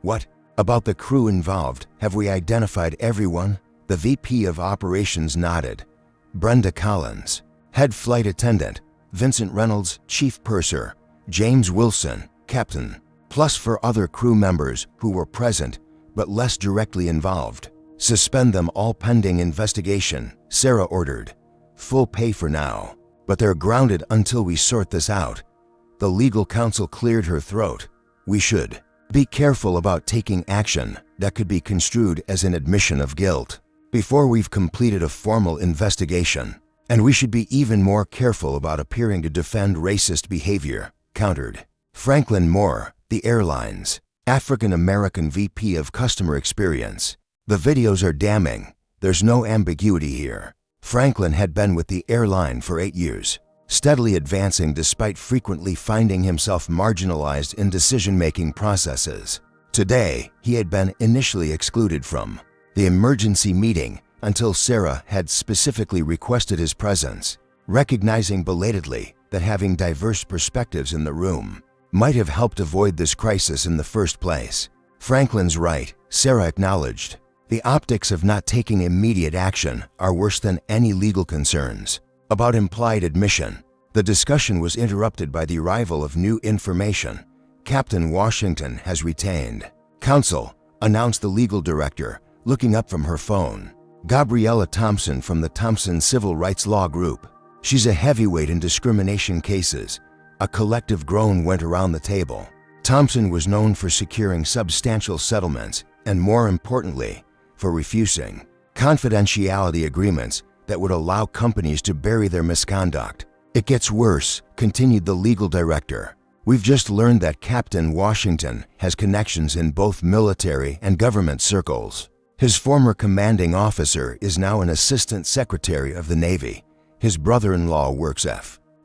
"What about the crew involved? Have we identified everyone?" The VP of Operations nodded. Brenda Collins, head flight attendant; Vincent Reynolds, chief purser; James Wilson, captain, plus 4 other crew members who were present but less directly involved. "Suspend them all pending investigation," Sarah ordered. "Full pay for now, but they're grounded until we sort this out." The legal counsel cleared her throat. "We should be careful about taking action that could be construed as an admission of guilt before we've completed a formal investigation. And we should be even more careful about appearing to defend racist behavior," countered Franklin Moore, the airline's African-American VP of Customer Experience. "The videos are damning. There's no ambiguity here. Franklin had been with the airline for 8 years, steadily advancing despite frequently finding himself marginalized in decision-making processes. Today, he had been initially excluded from the emergency meeting until Sarah had specifically requested his presence, recognizing belatedly that having diverse perspectives in the room might have helped avoid this crisis in the first place. Franklin's right, Sarah acknowledged. The optics of not taking immediate action are worse than any legal concerns about implied admission. The discussion was interrupted by the arrival of new information. Captain Washington has retained counsel, announced the legal director, looking up from her phone. Gabriella Thompson from the Thompson Civil Rights Law Group. She's a heavyweight in discrimination cases. A collective groan went around the table. Thompson was known for securing substantial settlements and, more importantly, for refusing confidentiality agreements that would allow companies to bury their misconduct. It gets worse, continued the legal director. We've just learned that Captain Washington has connections in both military and government circles. His former commanding officer is now an assistant secretary of the Navy. His brother-in-law works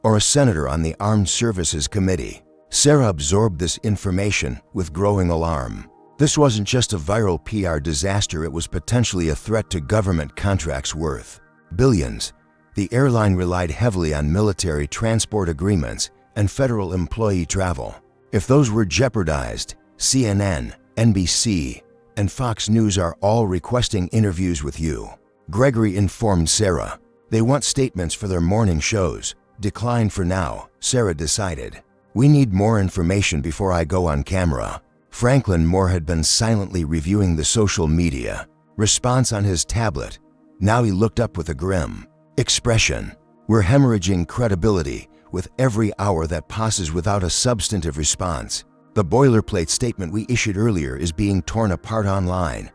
or a senator on the Armed Services Committee. Sarah absorbed this information with growing alarm. This wasn't just a viral PR disaster, it was potentially a threat to government contracts worth billions. The airline relied heavily on military transport agreements and federal employee travel. If those were jeopardized, CNN, NBC, and Fox News are all requesting interviews with you. Gregory informed Sarah. They want statements for their morning shows. Decline for now, Sarah decided. We need more information before I go on camera. Franklin Moore had been silently reviewing the social media response on his tablet. Now he looked up with a grim expression. We're hemorrhaging credibility with every hour that passes without a substantive response. The boilerplate statement we issued earlier is being torn apart online.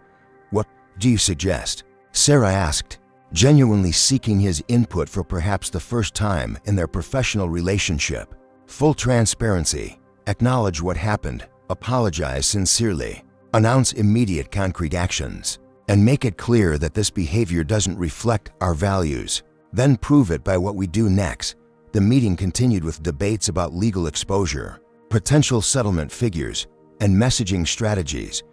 What do you suggest? Sarah asked, genuinely seeking his input for perhaps the first time in their professional relationship. Full transparency. Acknowledge what happened. Apologize sincerely. Announce immediate concrete actions. And make it clear that this behavior doesn't reflect our values. Then prove it by what we do next. The meeting continued with debates about legal exposure, potential settlement figures, and messaging strategies.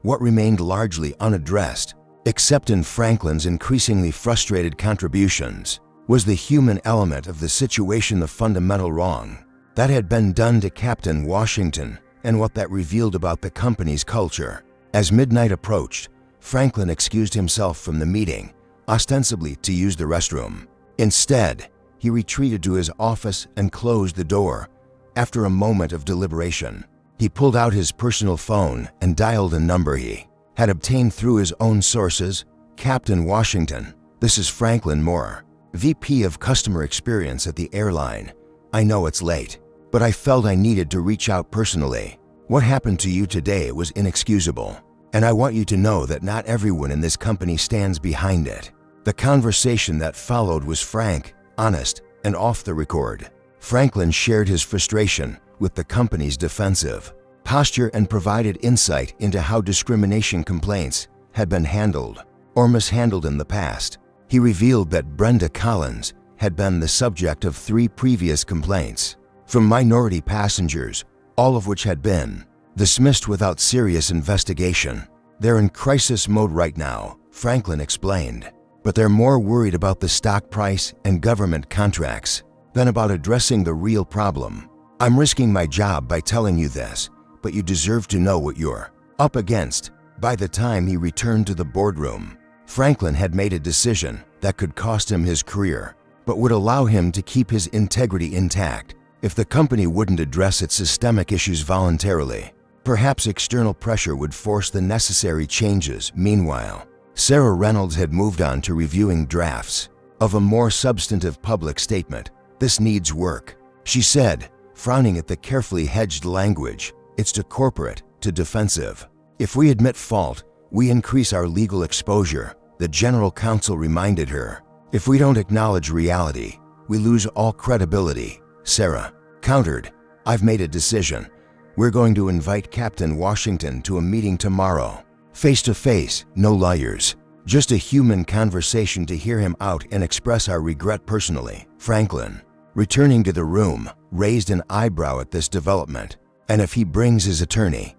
What remained largely unaddressed, except in Franklin's increasingly frustrated contributions, was the human element of the situation, the fundamental wrong that had been done to Captain Washington and what that revealed about the company's culture. As midnight approached, Franklin excused himself from the meeting, ostensibly to use the restroom. Instead, he retreated to his office and closed the door. After a moment of deliberation, he pulled out his personal phone and dialed a number he had obtained through his own sources. Captain Washington, this is Franklin Moore, VP of Customer Experience at the airline. I know it's late, but I felt I needed to reach out personally. What happened to you today was inexcusable, and I want you to know that not everyone in this company stands behind it. The conversation that followed was frank, honest, and off the record. Franklin shared his frustration with the company's defensive posture and provided insight into how discrimination complaints had been handled or mishandled in the past. He revealed that Brenda Collins had been the subject of 3 previous complaints from minority passengers, all of which had been dismissed without serious investigation. They're in crisis mode right now, Franklin explained, but they're more worried about the stock price and government contracts than about addressing the real problem. I'm risking my job by telling you this, but you deserve to know what you're up against. By the time he returned to the boardroom, Franklin had made a decision that could cost him his career, but would allow him to keep his integrity intact if the company wouldn't address its systemic issues voluntarily. Perhaps external pressure would force the necessary changes. Meanwhile, Sarah Reynolds had moved on to reviewing drafts of a more substantive public statement. This needs work, she said, frowning at the carefully hedged language. It's too corporate, too defensive. If we admit fault, we increase our legal exposure, the general counsel reminded her. If we don't acknowledge reality, we lose all credibility. Sarah countered, I've made a decision. We're going to invite Captain Washington to a meeting tomorrow. Face to face, no lawyers. Just a human conversation to hear him out and express our regret personally. Franklin, returning to the room, raised an eyebrow at this development. And if he brings his attorney,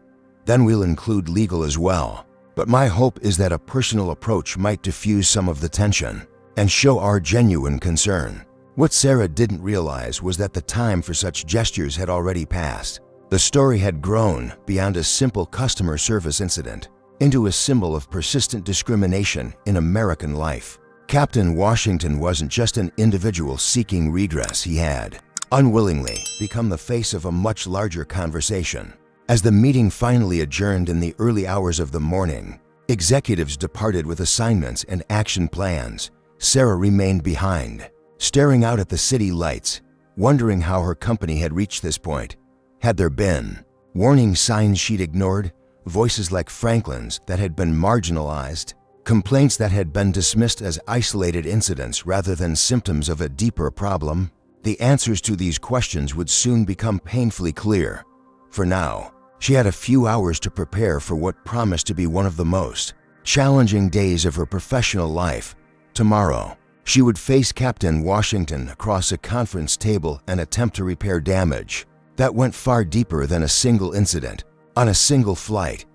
then we'll include legal as well. But my hope is that a personal approach might diffuse some of the tension and show our genuine concern. What Sarah didn't realize was that the time for such gestures had already passed. The story had grown beyond a simple customer service incident into a symbol of persistent discrimination in American life. Captain Washington wasn't just an individual seeking redress. He had, unwillingly, become the face of a much larger conversation. As the meeting finally adjourned in the early hours of the morning, executives departed with assignments and action plans. Sarah remained behind, staring out at the city lights, wondering how her company had reached this point. Had there been warning signs she'd ignored, voices like Franklin's that had been marginalized, complaints that had been dismissed as isolated incidents rather than symptoms of a deeper problem? The answers to these questions would soon become painfully clear. For now, she had a few hours to prepare for what promised to be one of the most challenging days of her professional life. Tomorrow, she would face Captain Washington across a conference table and attempt to repair damage that went far deeper than a single incident on a single flight.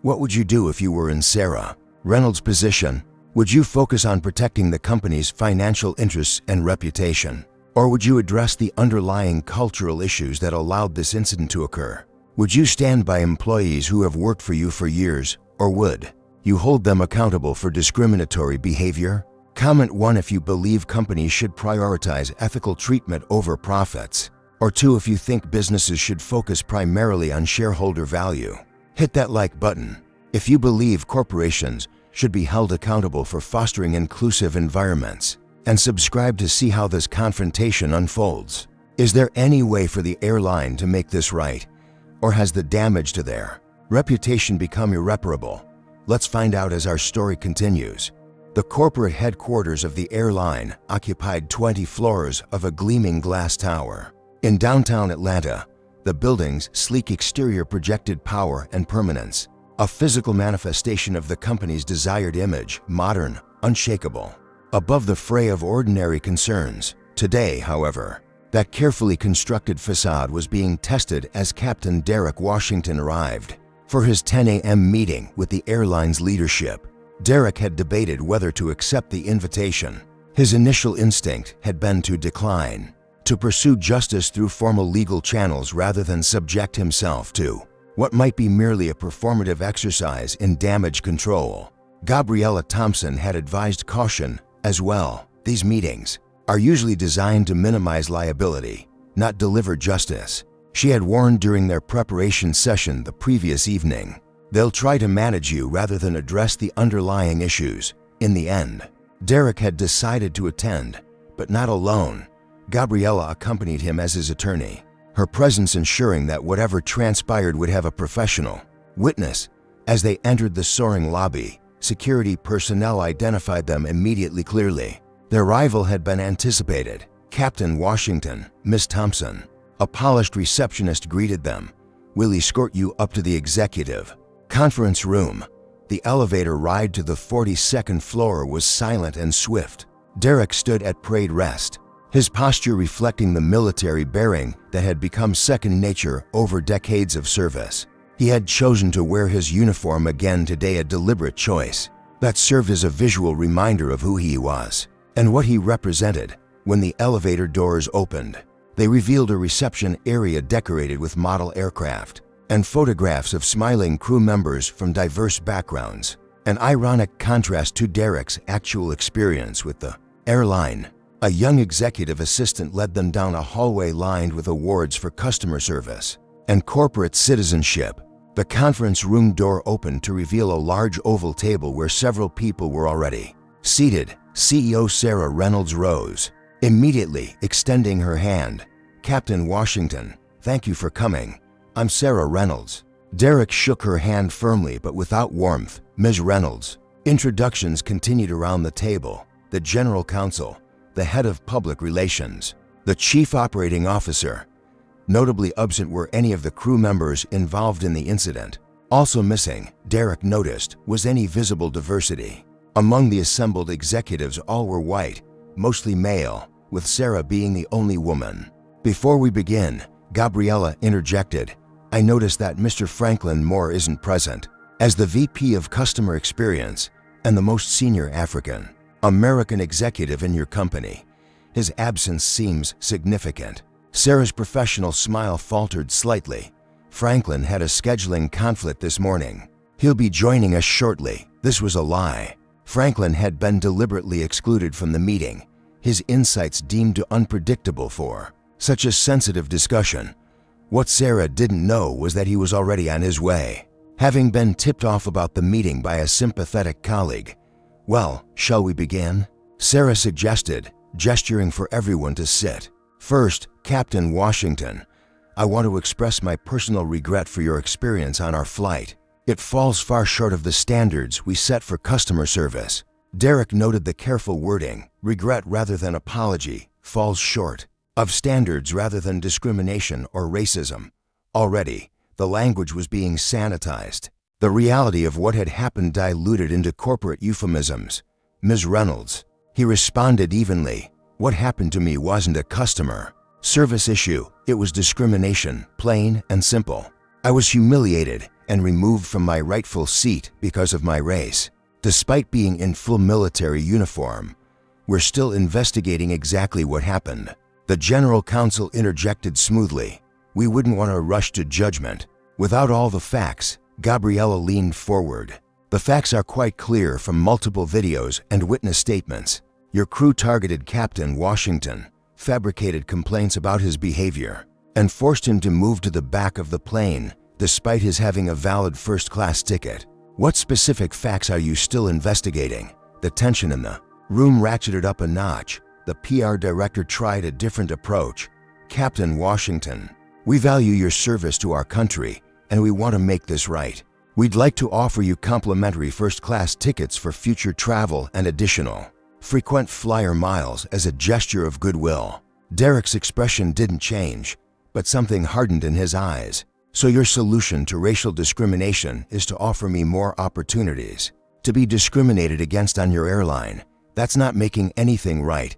What would you do if you were in Sarah Reynolds' position? Would you focus on protecting the company's financial interests and reputation? Or would you address the underlying cultural issues that allowed this incident to occur? Would you stand by employees who have worked for you for years, or would you hold them accountable for discriminatory behavior? Comment 1 if you believe companies should prioritize ethical treatment over profits, or 2 if you think businesses should focus primarily on shareholder value. Hit that like button if you believe corporations should be held accountable for fostering inclusive environments, and subscribe to see how this confrontation unfolds. Is there any way for the airline to make this right, or has the damage to their reputation become irreparable? Let's find out as our story continues. The corporate headquarters of the airline occupied 20 floors of a gleaming glass tower. In downtown Atlanta, the building's sleek exterior projected power and permanence, a physical manifestation of the company's desired image, modern, unshakable, above the fray of ordinary concerns. Today, however, that carefully constructed facade was being tested as Captain Derrick Washington arrived for his 10 a.m. meeting with the airline's leadership. Derrick had debated whether to accept the invitation. His initial instinct had been to decline, to pursue justice through formal legal channels rather than subject himself to what might be merely a performative exercise in damage control. Gabriella Thompson had advised caution as well. These meetings are usually designed to minimize liability, not deliver justice. She had warned during their preparation session the previous evening. They'll try to manage you rather than address the underlying issues. In the end, Derrick had decided to attend, but not alone. Gabriella accompanied him as his attorney, her presence ensuring that whatever transpired would have a professional witness. As they entered the soaring lobby, security personnel identified them immediately clearly. Their arrival had been anticipated. Captain Washington, Miss Thompson, a polished receptionist greeted them. We'll escort you up to the executive conference room. The elevator ride to the 42nd floor was silent and swift. Derrick stood at parade rest, his posture reflecting the military bearing that had become second nature over decades of service. He had chosen to wear his uniform again today, a deliberate choice that served as a visual reminder of who he was and what he represented. When the elevator doors opened, they revealed a reception area decorated with model aircraft and photographs of smiling crew members from diverse backgrounds, an ironic contrast to Derrick's actual experience with the airline. A young executive assistant led them down a hallway lined with awards for customer service and corporate citizenship. The conference room door opened to reveal a large oval table where several people were already seated. CEO Sarah Reynolds rose, immediately extending her hand. Captain Washington, thank you for coming. I'm Sarah Reynolds. Derrick shook her hand firmly but without warmth. Ms. Reynolds. Introductions continued around the table. The General Counsel, the Head of Public Relations, the Chief Operating Officer. Notably absent were any of the crew members involved in the incident. Also missing, Derrick noticed, was any visible diversity. Among the assembled executives, all were white, mostly male, with Sarah being the only woman. Before we begin, Gabriella interjected, "I noticed that Mr. Franklin Moore isn't present. As the VP of Customer Experience and the most senior African American executive in your company, his absence seems significant." Sarah's professional smile faltered slightly. "Franklin had a scheduling conflict this morning. He'll be joining us shortly." This was a lie. Franklin had been deliberately excluded from the meeting, his insights deemed unpredictable for such a sensitive discussion. What Sarah didn't know was that he was already on his way, having been tipped off about the meeting by a sympathetic colleague. "Well, shall we begin?" Sarah suggested, gesturing for everyone to sit. "First, Captain Washington, I want to express my personal regret for your experience on our flight. It falls far short of the standards we set for customer service." Derrick noted the careful wording, regret rather than apology, falls short of standards rather than discrimination or racism. Already, the language was being sanitized. The reality of what had happened diluted into corporate euphemisms. "Ms. Reynolds," he responded evenly, "what happened to me wasn't a customer service issue, it was discrimination, plain and simple. I was humiliated and removed from my rightful seat because of my race. Despite being in full military uniform, we're still investigating exactly what happened." The general counsel interjected smoothly, "We wouldn't want to rush to judgment without all the facts." Gabriella leaned forward. "The facts are quite clear from multiple videos and witness statements. Your crew targeted Captain Washington, fabricated complaints about his behavior, and forced him to move to the back of the plane despite his having a valid first-class ticket. What specific facts are you still investigating?" The tension in the room ratcheted up a notch. The PR director tried a different approach. "Captain Washington, we value your service to our country, and we want to make this right. We'd like to offer you complimentary first-class tickets for future travel and additional frequent flyer miles as a gesture of goodwill." Derrick's expression didn't change, but something hardened in his eyes. "So your solution to racial discrimination is to offer me more opportunities to be discriminated against on your airline? That's not making anything right."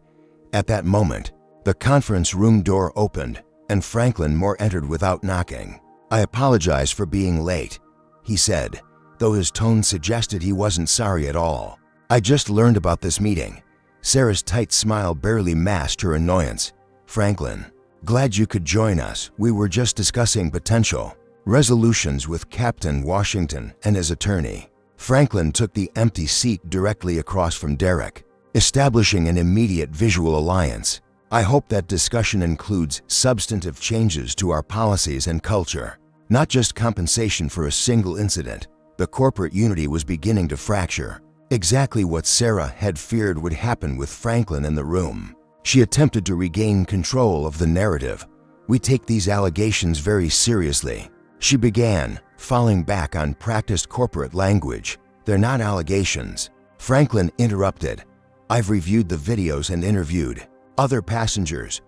At that moment, the conference room door opened, and Franklin Moore entered without knocking. "I apologize for being late," he said, though his tone suggested he wasn't sorry at all. "I just learned about this meeting." Sarah's tight smile barely masked her annoyance. "Franklin, glad you could join us. We were just discussing potential resolutions with Captain Washington and his attorney." Franklin took the empty seat directly across from Derrick, establishing an immediate visual alliance. "I hope that discussion includes substantive changes to our policies and culture, not just compensation for a single incident." The corporate unity was beginning to fracture. Exactly what Sarah had feared would happen with Franklin in the room. She attempted to regain control of the narrative. "We take these allegations very seriously," she began, falling back on practiced corporate language. "They're not allegations." Franklin interrupted. "I've reviewed the videos and interviewed other passengers.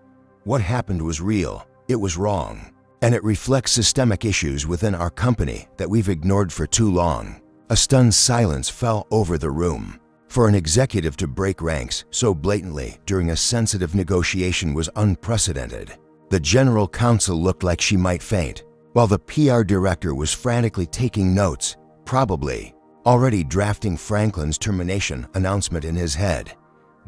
What happened was real, it was wrong, and it reflects systemic issues within our company that we've ignored for too long." A stunned silence fell over the room. For an executive to break ranks so blatantly during a sensitive negotiation was unprecedented. The general counsel looked like she might faint, while the PR director was frantically taking notes, probably already drafting Franklin's termination announcement in his head.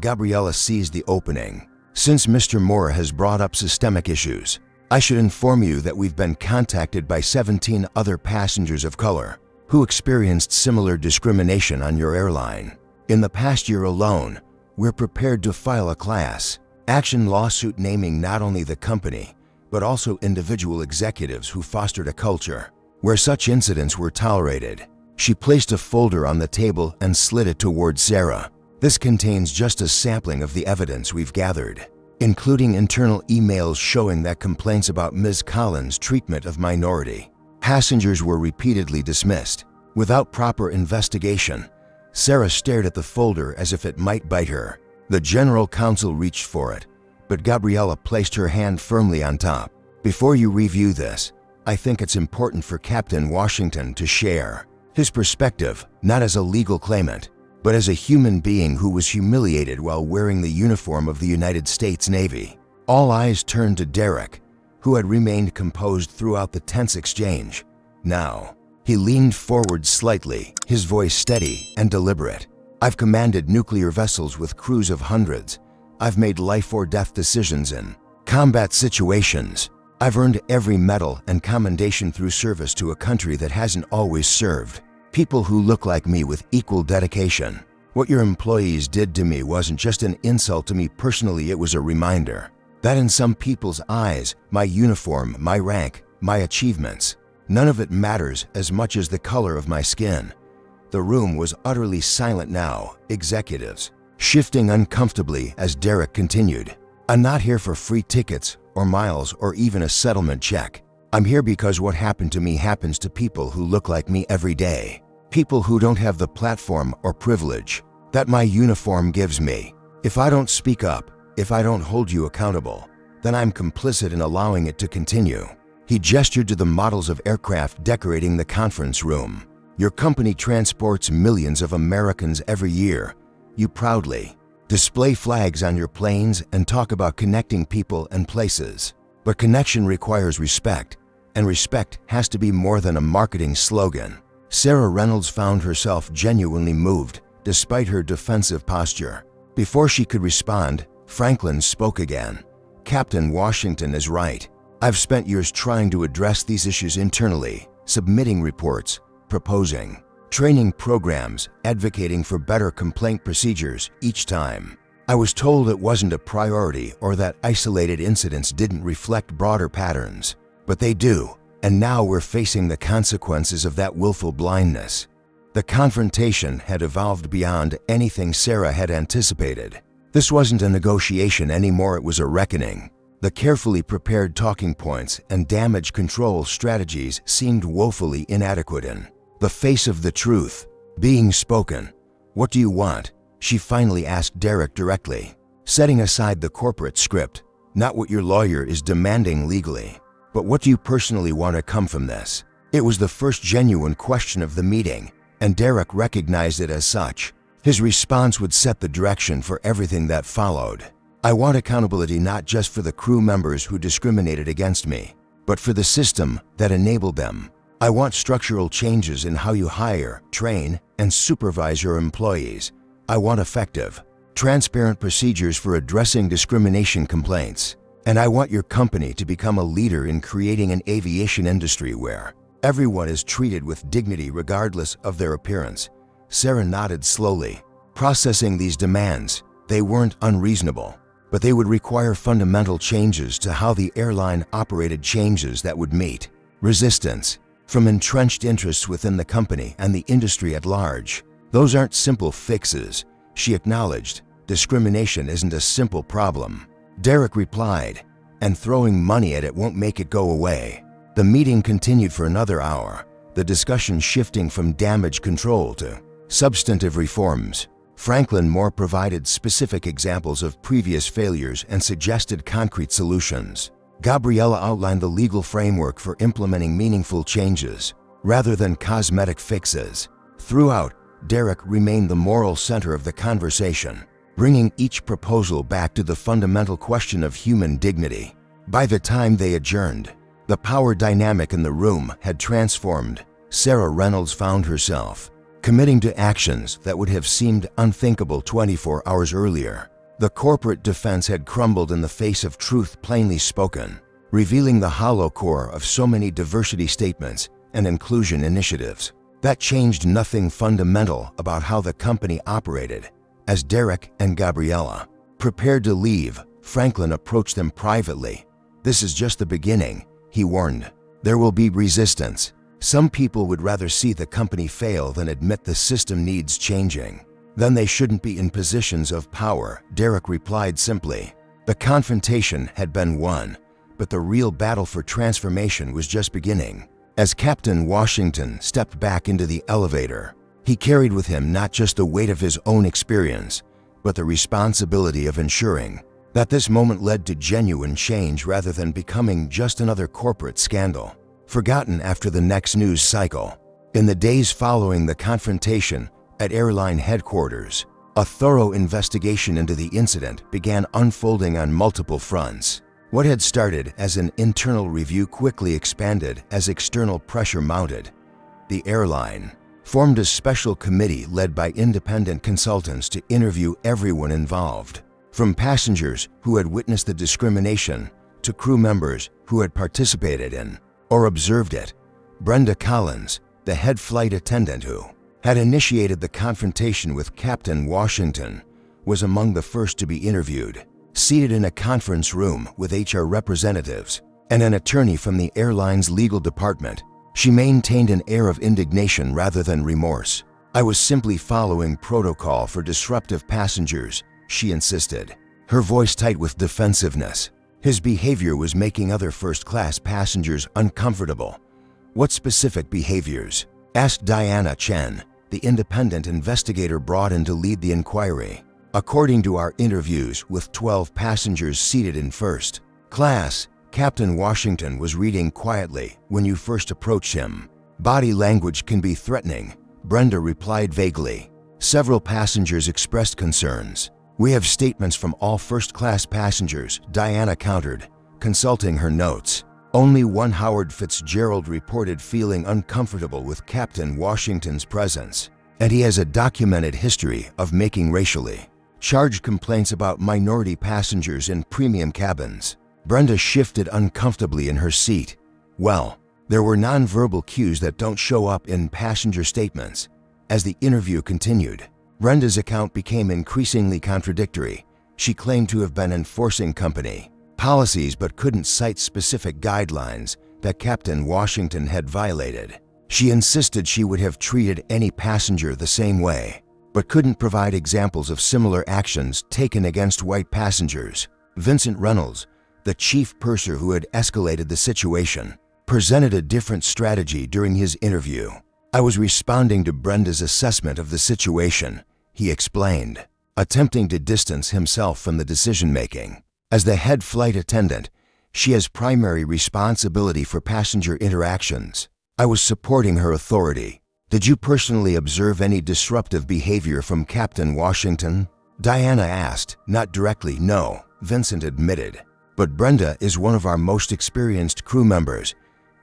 Gabriella seized the opening. "Since Mr. Moore has brought up systemic issues, I should inform you that we've been contacted by 17 other passengers of color who experienced similar discrimination on your airline. In the past year alone, we're prepared to file a class action lawsuit naming not only the company, but also individual executives who fostered a culture where such incidents were tolerated." She placed a folder on the table and slid it toward Sarah. "This contains just a sampling of the evidence we've gathered, including internal emails showing that complaints about Ms. Collins' treatment of minority passengers were repeatedly dismissed without proper investigation." Sarah stared at the folder as if it might bite her. The general counsel reached for it, but Gabriella placed her hand firmly on top. "Before you review this, I think it's important for Captain Washington to share his perspective, not as a legal claimant, but as a human being who was humiliated while wearing the uniform of the United States Navy. All eyes turned to Derrick, who had remained composed throughout the tense exchange. Now, he leaned forward slightly, his voice steady and deliberate. "I've commanded nuclear vessels with crews of hundreds. I've made life-or-death decisions in combat situations. I've earned every medal and commendation through service to a country that hasn't always served people who look like me with equal dedication. What your employees did to me wasn't just an insult to me personally, it was a reminder that in some people's eyes, my uniform, my rank, my achievements, none of it matters as much as the color of my skin." The room was utterly silent now, executives shifting uncomfortably as Derrick continued. "I'm not here for free tickets or miles or even a settlement check. I'm here because what happened to me happens to people who look like me every day. People who don't have the platform or privilege that my uniform gives me. If I don't speak up, if I don't hold you accountable, then I'm complicit in allowing it to continue." He gestured to the models of aircraft decorating the conference room. "Your company transports millions of Americans every year. You proudly display flags on your planes and talk about connecting people and places. But connection requires respect, and respect has to be more than a marketing slogan." Sarah Reynolds found herself genuinely moved, despite her defensive posture. Before she could respond, Franklin spoke again. "Captain Washington is right. I've spent years trying to address these issues internally, submitting reports, proposing training programs, advocating for better complaint procedures. Each time, I was told it wasn't a priority or that isolated incidents didn't reflect broader patterns. But they do, and now we're facing the consequences of that willful blindness." The confrontation had evolved beyond anything Sarah had anticipated. This wasn't a negotiation anymore, it was a reckoning. The carefully prepared talking points and damage control strategies seemed woefully inadequate in the face of the truth being spoken. "What do you want?" she finally asked Derrick directly, setting aside the corporate script. "Not what your lawyer is demanding legally, but what do you personally want to come from this?" It was the first genuine question of the meeting, and Derrick recognized it as such. His response would set the direction for everything that followed. "I want accountability not just for the crew members who discriminated against me, but for the system that enabled them. I want structural changes in how you hire, train, and supervise your employees. I want effective, transparent procedures for addressing discrimination complaints. And I want your company to become a leader in creating an aviation industry where everyone is treated with dignity regardless of their appearance." Sarah nodded slowly. Processing these demands, they weren't unreasonable, but they would require fundamental changes to how the airline operated, changes that would meet resistance from entrenched interests within the company and the industry at large. "Those aren't simple fixes," she acknowledged. "Discrimination isn't a simple problem." Derrick replied, "And throwing money at it won't make it go away." The meeting continued for another hour, the discussion shifting from damage control to substantive reforms. Franklin Moore provided specific examples of previous failures and suggested concrete solutions. Gabriella outlined the legal framework for implementing meaningful changes, rather than cosmetic fixes. Throughout, Derrick remained the moral center of the conversation, bringing each proposal back to the fundamental question of human dignity. By the time they adjourned, the power dynamic in the room had transformed. Sarah Reynolds found herself committing to actions that would have seemed unthinkable 24 hours earlier. The corporate defense had crumbled in the face of truth plainly spoken, revealing the hollow core of so many diversity statements and inclusion initiatives. That changed nothing fundamental about how the company operated. As Derrick and Gabriella prepared to leave, Franklin approached them privately. "This is just the beginning," he warned. "There will be resistance. Some people would rather see the company fail than admit the system needs changing." "Then they shouldn't be in positions of power," Derrick replied simply. The confrontation had been won, but the real battle for transformation was just beginning. As Captain Washington stepped back into the elevator, he carried with him not just the weight of his own experience, but the responsibility of ensuring that this moment led to genuine change rather than becoming just another corporate scandal, forgotten after the next news cycle. In the days following the confrontation, At airline headquarters, a thorough investigation into the incident began unfolding on multiple fronts. What had started as an internal review quickly expanded as external pressure mounted. The airline formed a special committee led by independent consultants to interview everyone involved, from passengers who had witnessed the discrimination to crew members who had participated in or observed it. Brenda Collins, the head flight attendant who had initiated the confrontation with Captain Washington, was among the first to be interviewed. Seated in a conference room with HR representatives and an attorney from the airline's legal department, she maintained an air of indignation rather than remorse. "I was simply following protocol for disruptive passengers," she insisted, her voice tight with defensiveness. His behavior was making other first-class passengers uncomfortable. "What specific behaviors?" asked Diana Chen, the independent investigator brought in to lead the inquiry. "According to our interviews with 12 passengers seated in first class, Captain Washington was reading quietly when you first approached him. Body language can be threatening," Brenda replied vaguely. Several passengers expressed concerns. "We have statements from all first-class passengers," Diana countered, consulting her notes. Only one Howard Fitzgerald reported feeling uncomfortable with Captain Washington's presence, and he has a documented history of making racially charged complaints about minority passengers in premium cabins. Brenda shifted uncomfortably in her seat. "Well, there were nonverbal cues that don't show up in passenger statements." As the interview continued, Brenda's account became increasingly contradictory. She claimed to have been enforcing company policies but couldn't cite specific guidelines that Captain Washington had violated. She insisted she would have treated any passenger the same way, but couldn't provide examples of similar actions taken against white passengers. Vincent Reynolds, the chief purser who had escalated the situation, presented a different strategy during his interview. "I was responding to Brenda's assessment of the situation," he explained, attempting to distance himself from the decision-making. "As the head flight attendant, she has primary responsibility for passenger interactions. I was supporting her authority." "Did you personally observe any disruptive behavior from Captain Washington?" Diana asked. "Not directly, no," Vincent admitted. "But Brenda is one of our most experienced crew members.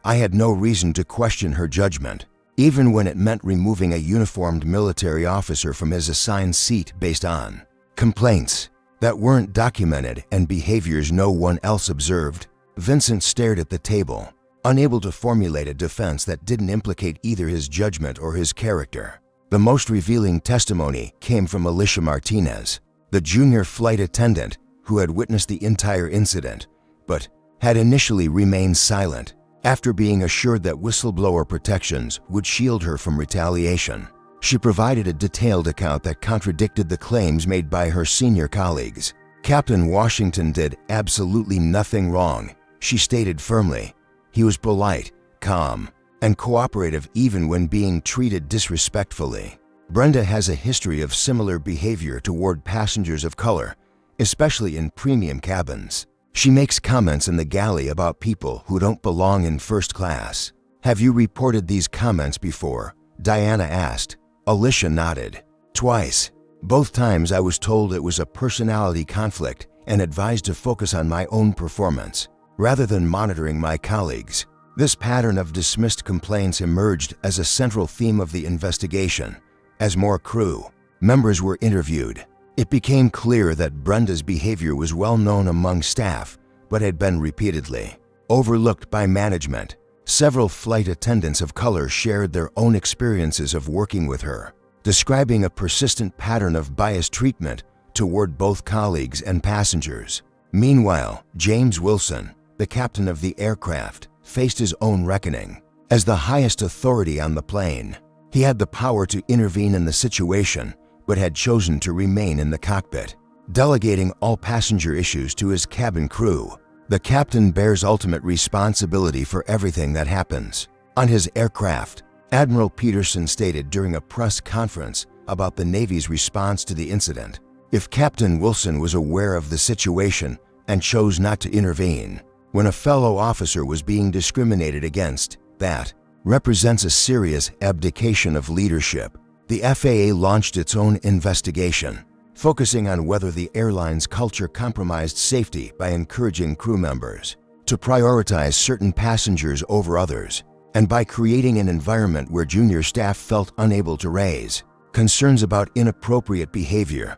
I had no reason to question her judgment, even when it meant removing a uniformed military officer from his assigned seat based on complaints that weren't documented and behaviors no one else observed." Vincent stared at the table, unable to formulate a defense that didn't implicate either his judgment or his character. The most revealing testimony came from Alicia Martinez, the junior flight attendant who had witnessed the entire incident, but had initially remained silent after being assured that whistleblower protections would shield her from retaliation. She provided a detailed account that contradicted the claims made by her senior colleagues. "Captain Washington did absolutely nothing wrong," she stated firmly. "He was polite, calm, and cooperative even when being treated disrespectfully." Brenda has a history of similar behavior toward passengers of color, especially in premium cabins. She makes comments in the galley about people who don't belong in first class. "Have you reported these comments before?" Diana asked. Alicia nodded. "Twice. Both times I was told it was a personality conflict and advised to focus on my own performance rather than monitoring my colleagues." This pattern of dismissed complaints emerged as a central theme of the investigation. As more crew members were interviewed, it became clear that Brenda's behavior was well known among staff but had been repeatedly overlooked by management. Several flight attendants of color shared their own experiences of working with her, describing a persistent pattern of biased treatment toward both colleagues and passengers. Meanwhile, James Wilson, the captain of the aircraft, faced his own reckoning. As the highest authority on the plane, he had the power to intervene in the situation, but had chosen to remain in the cockpit, delegating all passenger issues to his cabin crew. The captain bears ultimate responsibility for everything that happens on his aircraft, Admiral Peterson stated during a press conference about the Navy's response to the incident. If Captain Wilson was aware of the situation and chose not to intervene when a fellow officer was being discriminated against, that represents a serious abdication of leadership. the FAA launched its own investigation, focusing on whether the airline's culture compromised safety by encouraging crew members to prioritize certain passengers over others, and by creating an environment where junior staff felt unable to raise concerns about inappropriate behavior.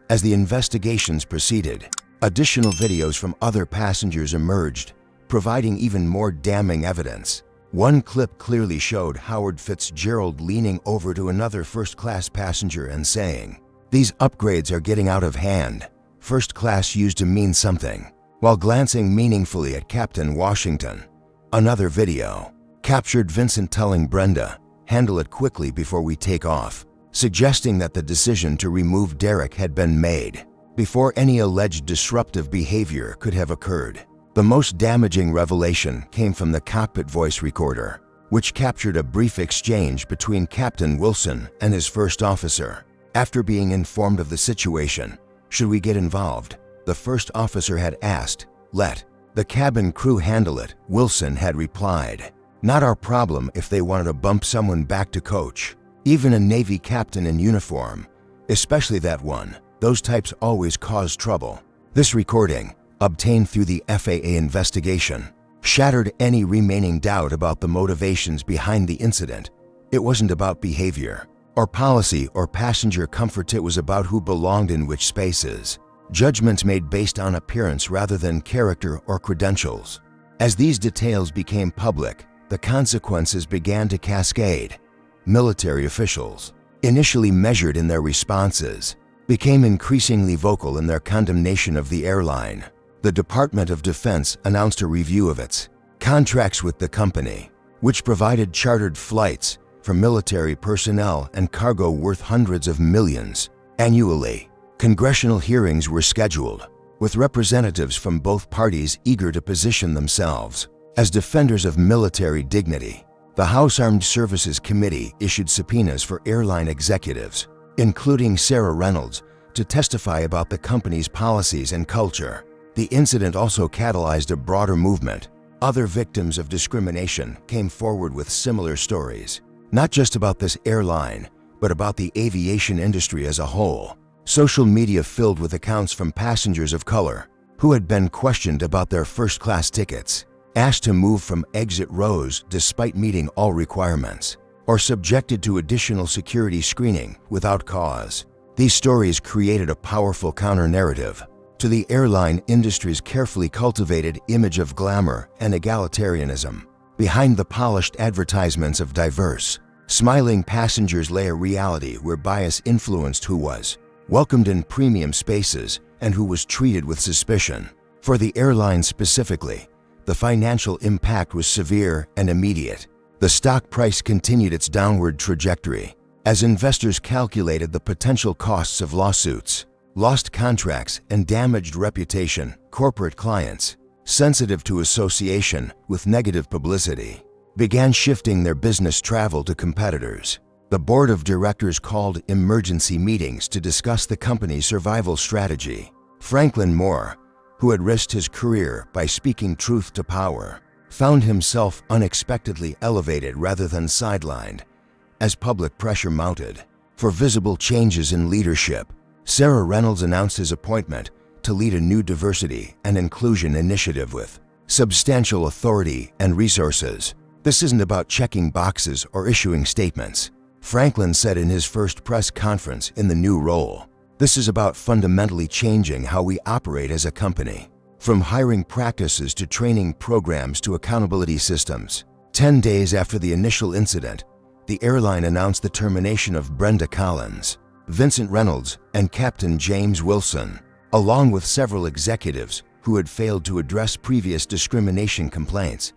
As the investigations proceeded, additional videos from other passengers emerged, providing even more damning evidence. One clip clearly showed Howard Fitzgerald leaning over to another first-class passenger and saying, "These upgrades are getting out of hand. First class used to mean something," while glancing meaningfully at Captain Washington. Another video captured Vincent telling Brenda, "Handle it quickly before we take off," suggesting that the decision to remove Derrick had been made before any alleged disruptive behavior could have occurred. The most damaging revelation came from the cockpit voice recorder, which captured a brief exchange between Captain Wilson and his first officer. After being informed of the situation, "Should we get involved?" the first officer had asked. "Let the cabin crew handle it," Wilson had replied. "Not our problem if they wanted to bump someone back to coach. Even a Navy captain in uniform, especially that one, those types always cause trouble." This recording, obtained through the FAA investigation, shattered any remaining doubt about the motivations behind the incident. It wasn't about behavior or policy or passenger comfort, it was about who belonged in which spaces. Judgments made based on appearance rather than character or credentials. As these details became public, the consequences began to cascade. Military officials, initially measured in their responses, became increasingly vocal in their condemnation of the airline. The Department of Defense announced a review of its contracts with the company, which provided chartered flights for military personnel and cargo worth hundreds of millions annually. Congressional hearings were scheduled, with representatives from both parties eager to position themselves as defenders of military dignity. The House Armed Services Committee issued subpoenas for airline executives, including Sarah Reynolds, to testify about the company's policies and culture. The incident also catalyzed a broader movement. Other victims of discrimination came forward with similar stories, not just about this airline, but about the aviation industry as a whole. Social media filled with accounts from passengers of color who had been questioned about their first-class tickets, asked to move from exit rows despite meeting all requirements, or subjected to additional security screening without cause. These stories created a powerful counter-narrative to the airline industry's carefully cultivated image of glamour and egalitarianism. Behind the polished advertisements of diverse, smiling passengers lay a reality where bias influenced who was welcomed in premium spaces and who was treated with suspicion. For the airline specifically, the financial impact was severe and immediate. The stock price continued its downward trajectory as investors calculated the potential costs of lawsuits, lost contracts, and damaged reputation. Corporate clients, sensitive to association with negative publicity, began shifting their business travel to competitors. The board of directors called emergency meetings to discuss the company's survival strategy. Franklin Moore, who had risked his career by speaking truth to power, found himself unexpectedly elevated rather than sidelined as public pressure mounted for visible changes in leadership. Sarah Reynolds announced his appointment to lead a new diversity and inclusion initiative with substantial authority and resources. "This isn't about checking boxes or issuing statements," Franklin said in his first press conference in the new role. "This is about fundamentally changing how we operate as a company, from hiring practices to training programs to accountability systems." 10 days after the initial incident, the airline announced the termination of Brenda Collins, Vincent Reynolds, and Captain James Wilson, along with several executives who had failed to address previous discrimination complaints.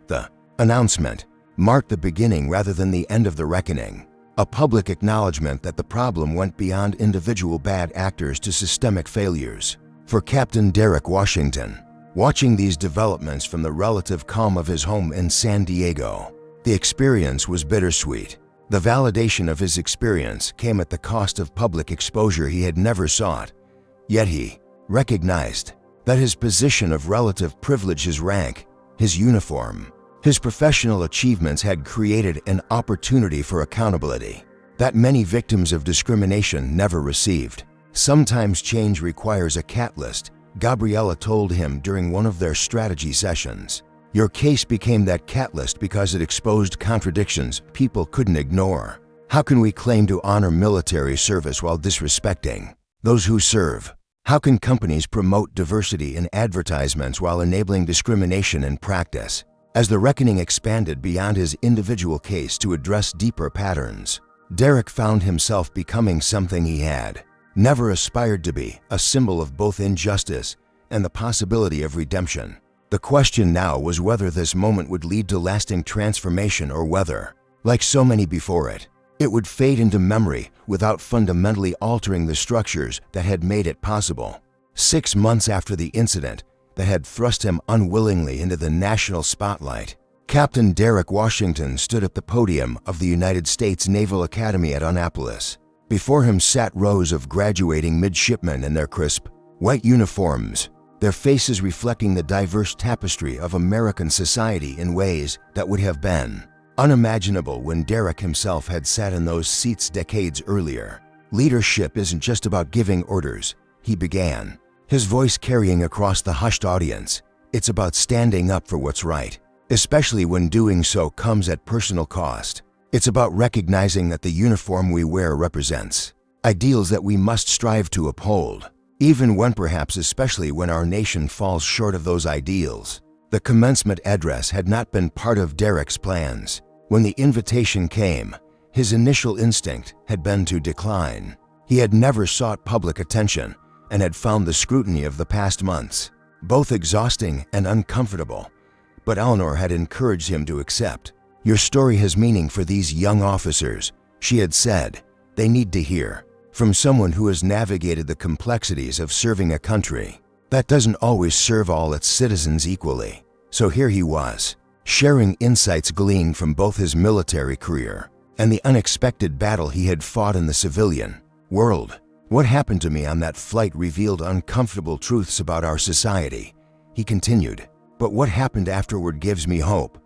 The announcement marked the beginning rather than the end of the reckoning, a public acknowledgement that the problem went beyond individual bad actors to systemic failures. For Captain Derrick Washington, watching these developments from the relative calm of his home in San Diego, the experience was bittersweet. The validation of his experience came at the cost of public exposure he had never sought. Yet he recognized that his position of relative privilege, his rank, his uniform, his professional achievements had created an opportunity for accountability that many victims of discrimination never received. Sometimes change requires a catalyst, Gabriella told him during one of their strategy sessions. Your case became that catalyst because it exposed contradictions people couldn't ignore. How can we claim to honor military service while disrespecting those who serve? How can companies promote diversity in advertisements while enabling discrimination in practice? As the reckoning expanded beyond his individual case to address deeper patterns, Derrick found himself becoming something he had never aspired to be, a symbol of both injustice and the possibility of redemption. The question now was whether this moment would lead to lasting transformation or whether, like so many before it, it would fade into memory without fundamentally altering the structures that had made it possible. 6 months after the incident that had thrust him unwillingly into the national spotlight, Captain Derrick Washington stood at the podium of the United States Naval Academy at Annapolis. Before him sat rows of graduating midshipmen in their crisp, white uniforms, their faces reflecting the diverse tapestry of American society in ways that would have been unimaginable when Derrick himself had sat in those seats decades earlier. Leadership isn't just about giving orders, he began, his voice carrying across the hushed audience. It's about standing up for what's right, especially when doing so comes at personal cost. It's about recognizing that the uniform we wear represents ideals that we must strive to uphold, even when perhaps especially when our nation falls short of those ideals. The commencement address had not been part of Derrick's plans. When the invitation came, his initial instinct had been to decline. He had never sought public attention and had found the scrutiny of the past months both exhausting and uncomfortable. But Eleanor had encouraged him to accept. Your story has meaning for these young officers, she had said. They need to hear from someone who has navigated the complexities of serving a country that doesn't always serve all its citizens equally. So here he was, sharing insights gleaned from both his military career and the unexpected battle he had fought in the civilian world. What happened to me on that flight revealed uncomfortable truths about our society, he continued. But what happened afterward gives me hope.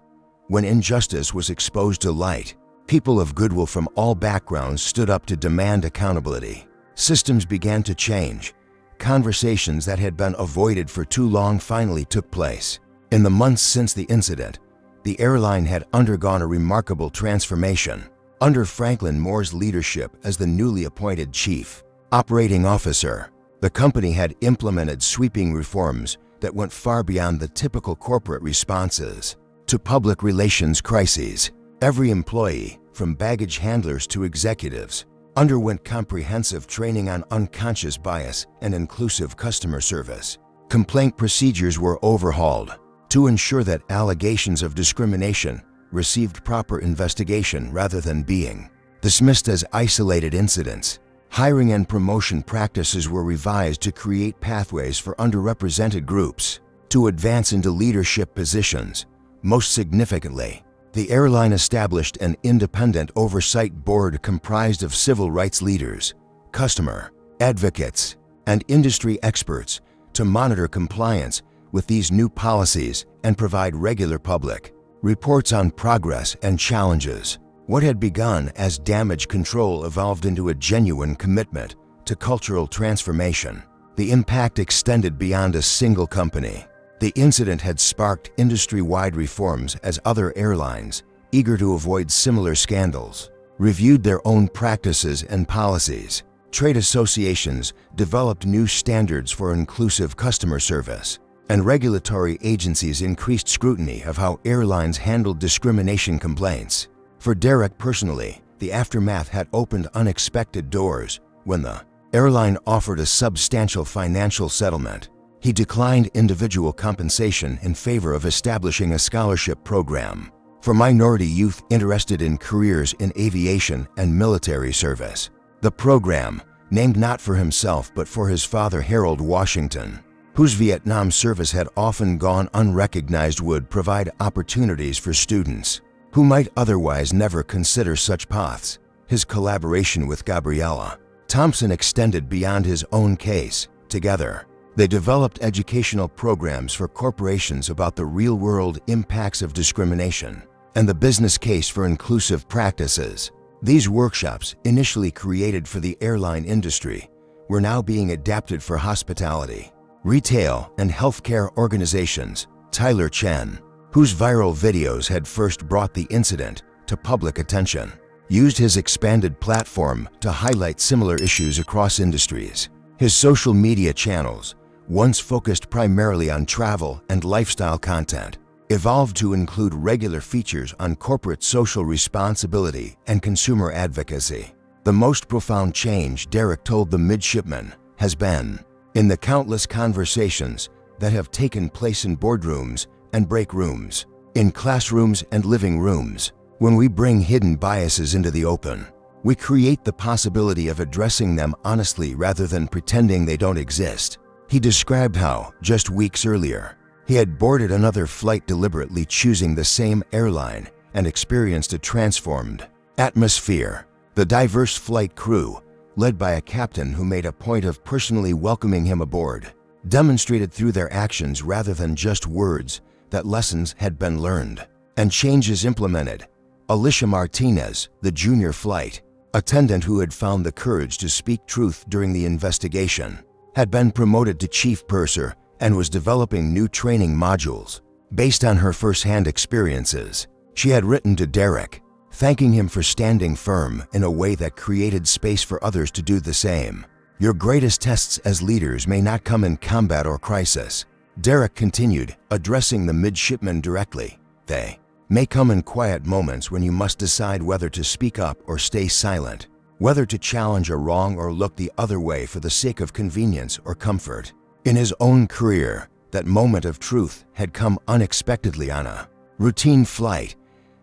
When injustice was exposed to light, people of goodwill from all backgrounds stood up to demand accountability. Systems began to change. Conversations that had been avoided for too long finally took place. In the months since the incident, the airline had undergone a remarkable transformation. Under Franklin Moore's leadership as the newly appointed chief operating officer, the company had implemented sweeping reforms that went far beyond the typical corporate responses to public relations crises. Every employee, from baggage handlers to executives, underwent comprehensive training on unconscious bias and inclusive customer service. Complaint procedures were overhauled to ensure that allegations of discrimination received proper investigation rather than being dismissed as isolated incidents. Hiring and promotion practices were revised to create pathways for underrepresented groups to advance into leadership positions. Most significantly, the airline established an independent oversight board comprised of civil rights leaders, customer advocates, and industry experts to monitor compliance with these new policies and provide regular public reports on progress and challenges. What had begun as damage control evolved into a genuine commitment to cultural transformation. The impact extended beyond a single company. The incident had sparked industry-wide reforms as other airlines, eager to avoid similar scandals, reviewed their own practices and policies. Trade associations developed new standards for inclusive customer service, and regulatory agencies increased scrutiny of how airlines handled discrimination complaints. For Derrick personally, the aftermath had opened unexpected doors. When the airline offered a substantial financial settlement, he declined individual compensation in favor of establishing a scholarship program for minority youth interested in careers in aviation and military service. The program, named not for himself but for his father Harold Washington, whose Vietnam service had often gone unrecognized, would provide opportunities for students who might otherwise never consider such paths. His collaboration with Gabriella Thompson extended beyond his own case. Together, they developed educational programs for corporations about the real-world impacts of discrimination and the business case for inclusive practices. These workshops, initially created for the airline industry, were now being adapted for hospitality, retail, and healthcare organizations. Tyler Chen, whose viral videos had first brought the incident to public attention, used his expanded platform to highlight similar issues across industries. His social media channels, once focused primarily on travel and lifestyle content, evolved to include regular features on corporate social responsibility and consumer advocacy. The most profound change, Derrick told the midshipman, has been in the countless conversations that have taken place in boardrooms and break rooms, in classrooms and living rooms. When we bring hidden biases into the open, we create the possibility of addressing them honestly rather than pretending they don't exist. He described how, just weeks earlier, he had boarded another flight deliberately choosing the same airline and experienced a transformed atmosphere. The diverse flight crew, led by a captain who made a point of personally welcoming him aboard, demonstrated through their actions rather than just words that lessons had been learned and changes implemented. Alicia Martinez, the junior flight attendant who had found the courage to speak truth during the investigation, had been promoted to chief purser and was developing new training modules based on her first-hand experiences. She had written to Derrick, thanking him for standing firm in a way that created space for others to do the same. Your greatest tests as leaders may not come in combat or crisis, Derrick continued, addressing the midshipmen directly. They may come in quiet moments when you must decide whether to speak up or stay silent, whether to challenge a wrong or look the other way for the sake of convenience or comfort. In his own career, that moment of truth had come unexpectedly on a routine flight,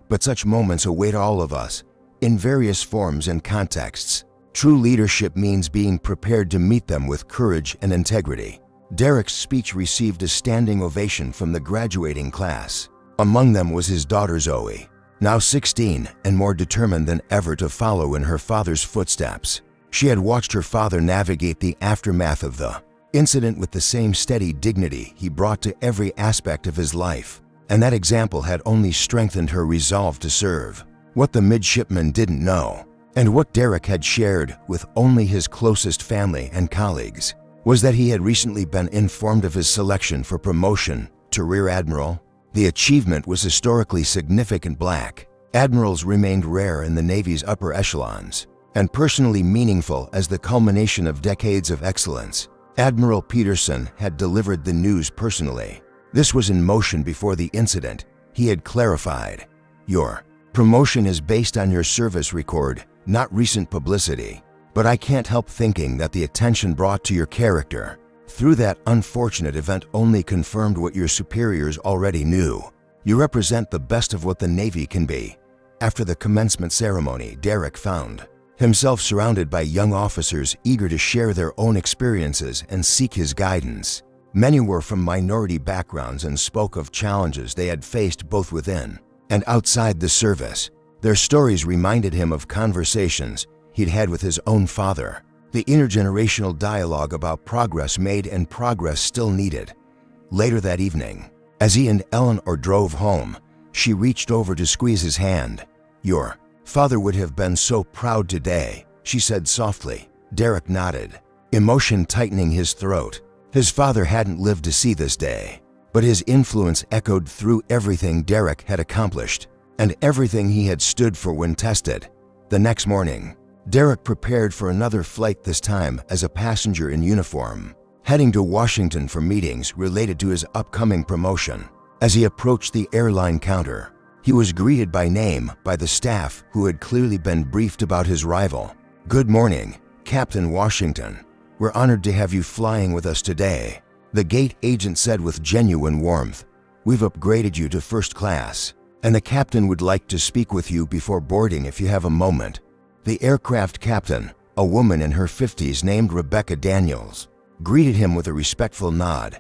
but such moments await all of us, in various forms and contexts. True leadership means being prepared to meet them with courage and integrity. Derrick's speech received a standing ovation from the graduating class. Among them was his daughter Zoe, now 16 and more determined than ever to follow in her father's footsteps. She had watched her father navigate the aftermath of the incident with the same steady dignity he brought to every aspect of his life, and that example had only strengthened her resolve to serve. What the midshipman didn't know, and what Derrick had shared with only his closest family and colleagues, was that he had recently been informed of his selection for promotion to Rear Admiral. The achievement was historically significant. Black admirals remained rare in the Navy's upper echelons, and personally meaningful as the culmination of decades of excellence. Admiral Peterson had delivered the news personally. This was in motion before the incident. He had clarified, "Your promotion is based on your service record, not recent publicity. But I can't help thinking that the attention brought to your character through that unfortunate event only confirmed what your superiors already knew. You represent the best of what the Navy can be." After the commencement ceremony, Derrick found himself surrounded by young officers eager to share their own experiences and seek his guidance. Many were from minority backgrounds and spoke of challenges they had faced both within and outside the service. Their stories reminded him of conversations he'd had with his own father, the intergenerational dialogue about progress made and progress still needed. Later that evening, as he and Eleanor drove home, she reached over to squeeze his hand. "Your father would have been so proud today," she said softly. Derrick nodded, emotion tightening his throat. His father hadn't lived to see this day, but his influence echoed through everything Derrick had accomplished and everything he had stood for when tested. The next morning, Derrick prepared for another flight, this time as a passenger in uniform, heading to Washington for meetings related to his upcoming promotion. As he approached the airline counter, he was greeted by name by the staff who had clearly been briefed about his arrival. "Good morning, Captain Washington. We're honored to have you flying with us today," the gate agent said with genuine warmth. "We've upgraded you to first class, and the captain would like to speak with you before boarding if you have a moment." The aircraft captain, a woman in her 50s named Rebecca Daniels, greeted him with a respectful nod.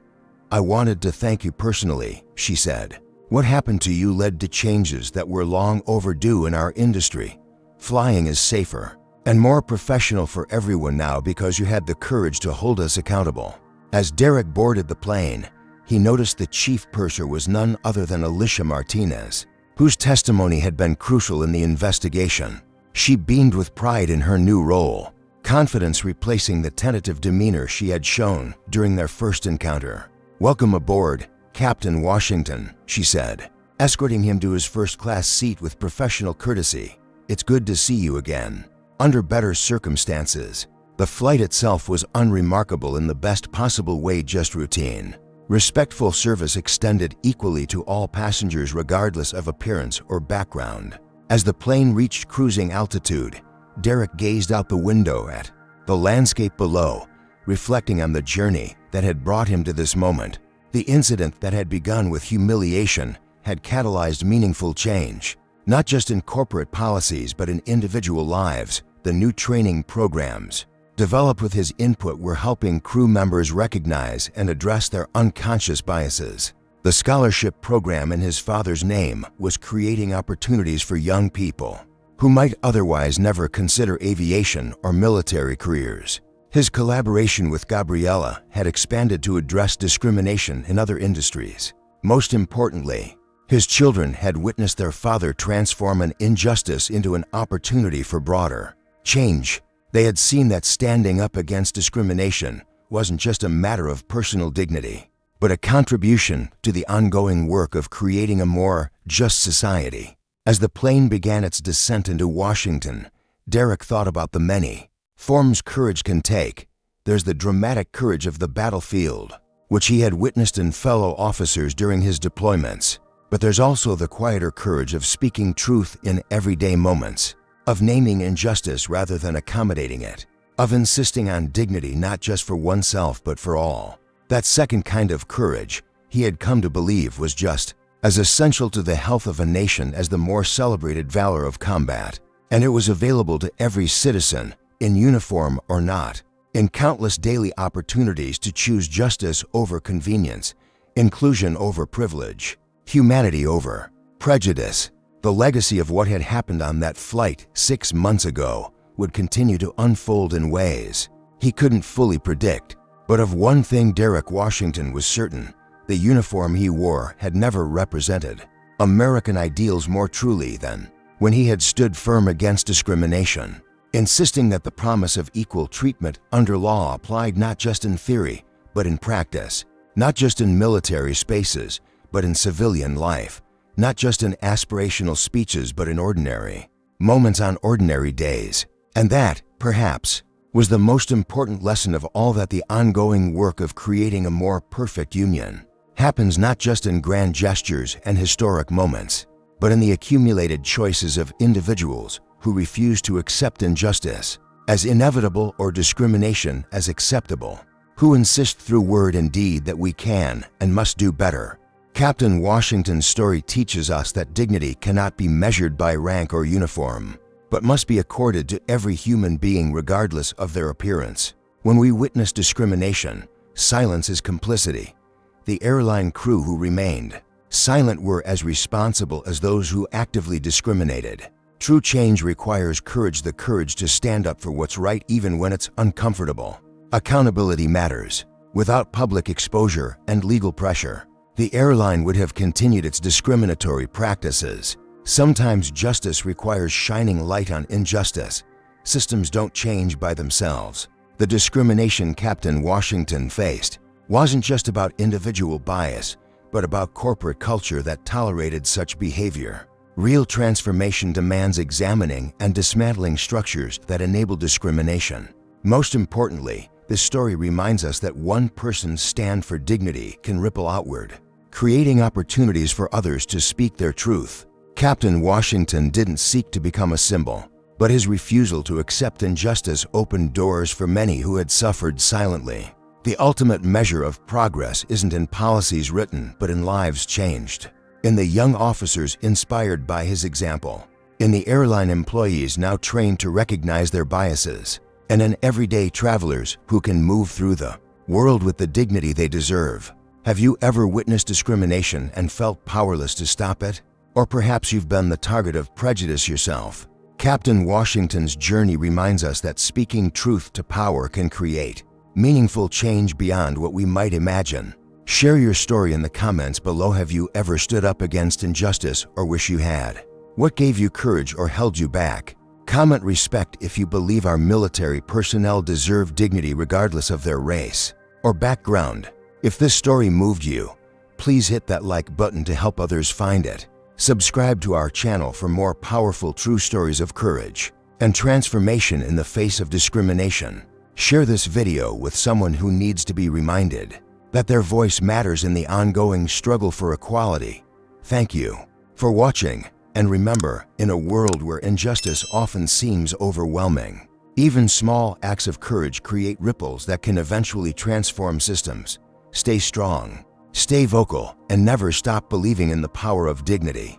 "I wanted to thank you personally," she said. "What happened to you led to changes that were long overdue in our industry. Flying is safer and more professional for everyone now because you had the courage to hold us accountable." As Derrick boarded the plane, he noticed the chief purser was none other than Alicia Martinez, whose testimony had been crucial in the investigation. She beamed with pride in her new role, confidence replacing the tentative demeanor she had shown during their first encounter. "Welcome aboard, Captain Washington," she said, escorting him to his first-class seat with professional courtesy. "It's good to see you again. Under better circumstances." The flight itself was unremarkable in the best possible way, just routine. Respectful service extended equally to all passengers regardless of appearance or background. As the plane reached cruising altitude, Derrick gazed out the window at the landscape below, reflecting on the journey that had brought him to this moment. The incident that had begun with humiliation had catalyzed meaningful change, not just in corporate policies but in individual lives. The new training programs, developed with his input, were helping crew members recognize and address their unconscious biases. The scholarship program in his father's name was creating opportunities for young people who might otherwise never consider aviation or military careers. His collaboration with Gabriella had expanded to address discrimination in other industries. Most importantly, his children had witnessed their father transform an injustice into an opportunity for broader change. They had seen that standing up against discrimination wasn't just a matter of personal dignity, but a contribution to the ongoing work of creating a more just society. As the plane began its descent into Washington, Derrick thought about the many forms courage can take. There's the dramatic courage of the battlefield, which he had witnessed in fellow officers during his deployments. But there's also the quieter courage of speaking truth in everyday moments, of naming injustice rather than accommodating it, of insisting on dignity not just for oneself but for all. That second kind of courage, he had come to believe, was just as essential to the health of a nation as the more celebrated valor of combat. And it was available to every citizen, in uniform or not, in countless daily opportunities to choose justice over convenience, inclusion over privilege, humanity over prejudice. The legacy of what had happened on that flight 6 months ago would continue to unfold in ways he couldn't fully predict. But of one thing Derrick Washington was certain: the uniform he wore had never represented American ideals more truly than when he had stood firm against discrimination, insisting that the promise of equal treatment under law applied not just in theory but in practice, not just in military spaces but in civilian life, not just in aspirational speeches but in ordinary moments on ordinary days. And that, perhaps, was the most important lesson of all: that the ongoing work of creating a more perfect union happens not just in grand gestures and historic moments, but in the accumulated choices of individuals who refuse to accept injustice as inevitable or discrimination as acceptable, who insist through word and deed that we can and must do better. Captain Washington's story teaches us that dignity cannot be measured by rank or uniform, but must be accorded to every human being regardless of their appearance. When we witness discrimination, silence is complicity. The airline crew who remained silent were as responsible as those who actively discriminated. True change requires courage, the courage to stand up for what's right even when it's uncomfortable. Accountability matters. Without public exposure and legal pressure, the airline would have continued its discriminatory practices. Sometimes justice requires shining light on injustice. Systems don't change by themselves. The discrimination Captain Washington faced wasn't just about individual bias, but about corporate culture that tolerated such behavior. Real transformation demands examining and dismantling structures that enable discrimination. Most importantly, this story reminds us that one person's stand for dignity can ripple outward, creating opportunities for others to speak their truth. Captain Washington didn't seek to become a symbol, but his refusal to accept injustice opened doors for many who had suffered silently. The ultimate measure of progress isn't in policies written, but in lives changed. In the young officers inspired by his example, in the airline employees now trained to recognize their biases, and in everyday travelers who can move through the world with the dignity they deserve. Have you ever witnessed discrimination and felt powerless to stop it? Or perhaps you've been the target of prejudice yourself. Captain Washington's journey reminds us that speaking truth to power can create meaningful change beyond what we might imagine. Share your story in the comments below. Have you ever stood up against injustice or wish you had? What gave you courage or held you back? Comment respect if you believe our military personnel deserve dignity regardless of their race or background. If this story moved you, please hit that like button to help others find it. Subscribe to our channel for more powerful true stories of courage and transformation in the face of discrimination. Share this video with someone who needs to be reminded that their voice matters in the ongoing struggle for equality. Thank you for watching, and remember, in a world where injustice often seems overwhelming, even small acts of courage create ripples that can eventually transform systems. Stay strong, stay vocal, and never stop believing in the power of dignity.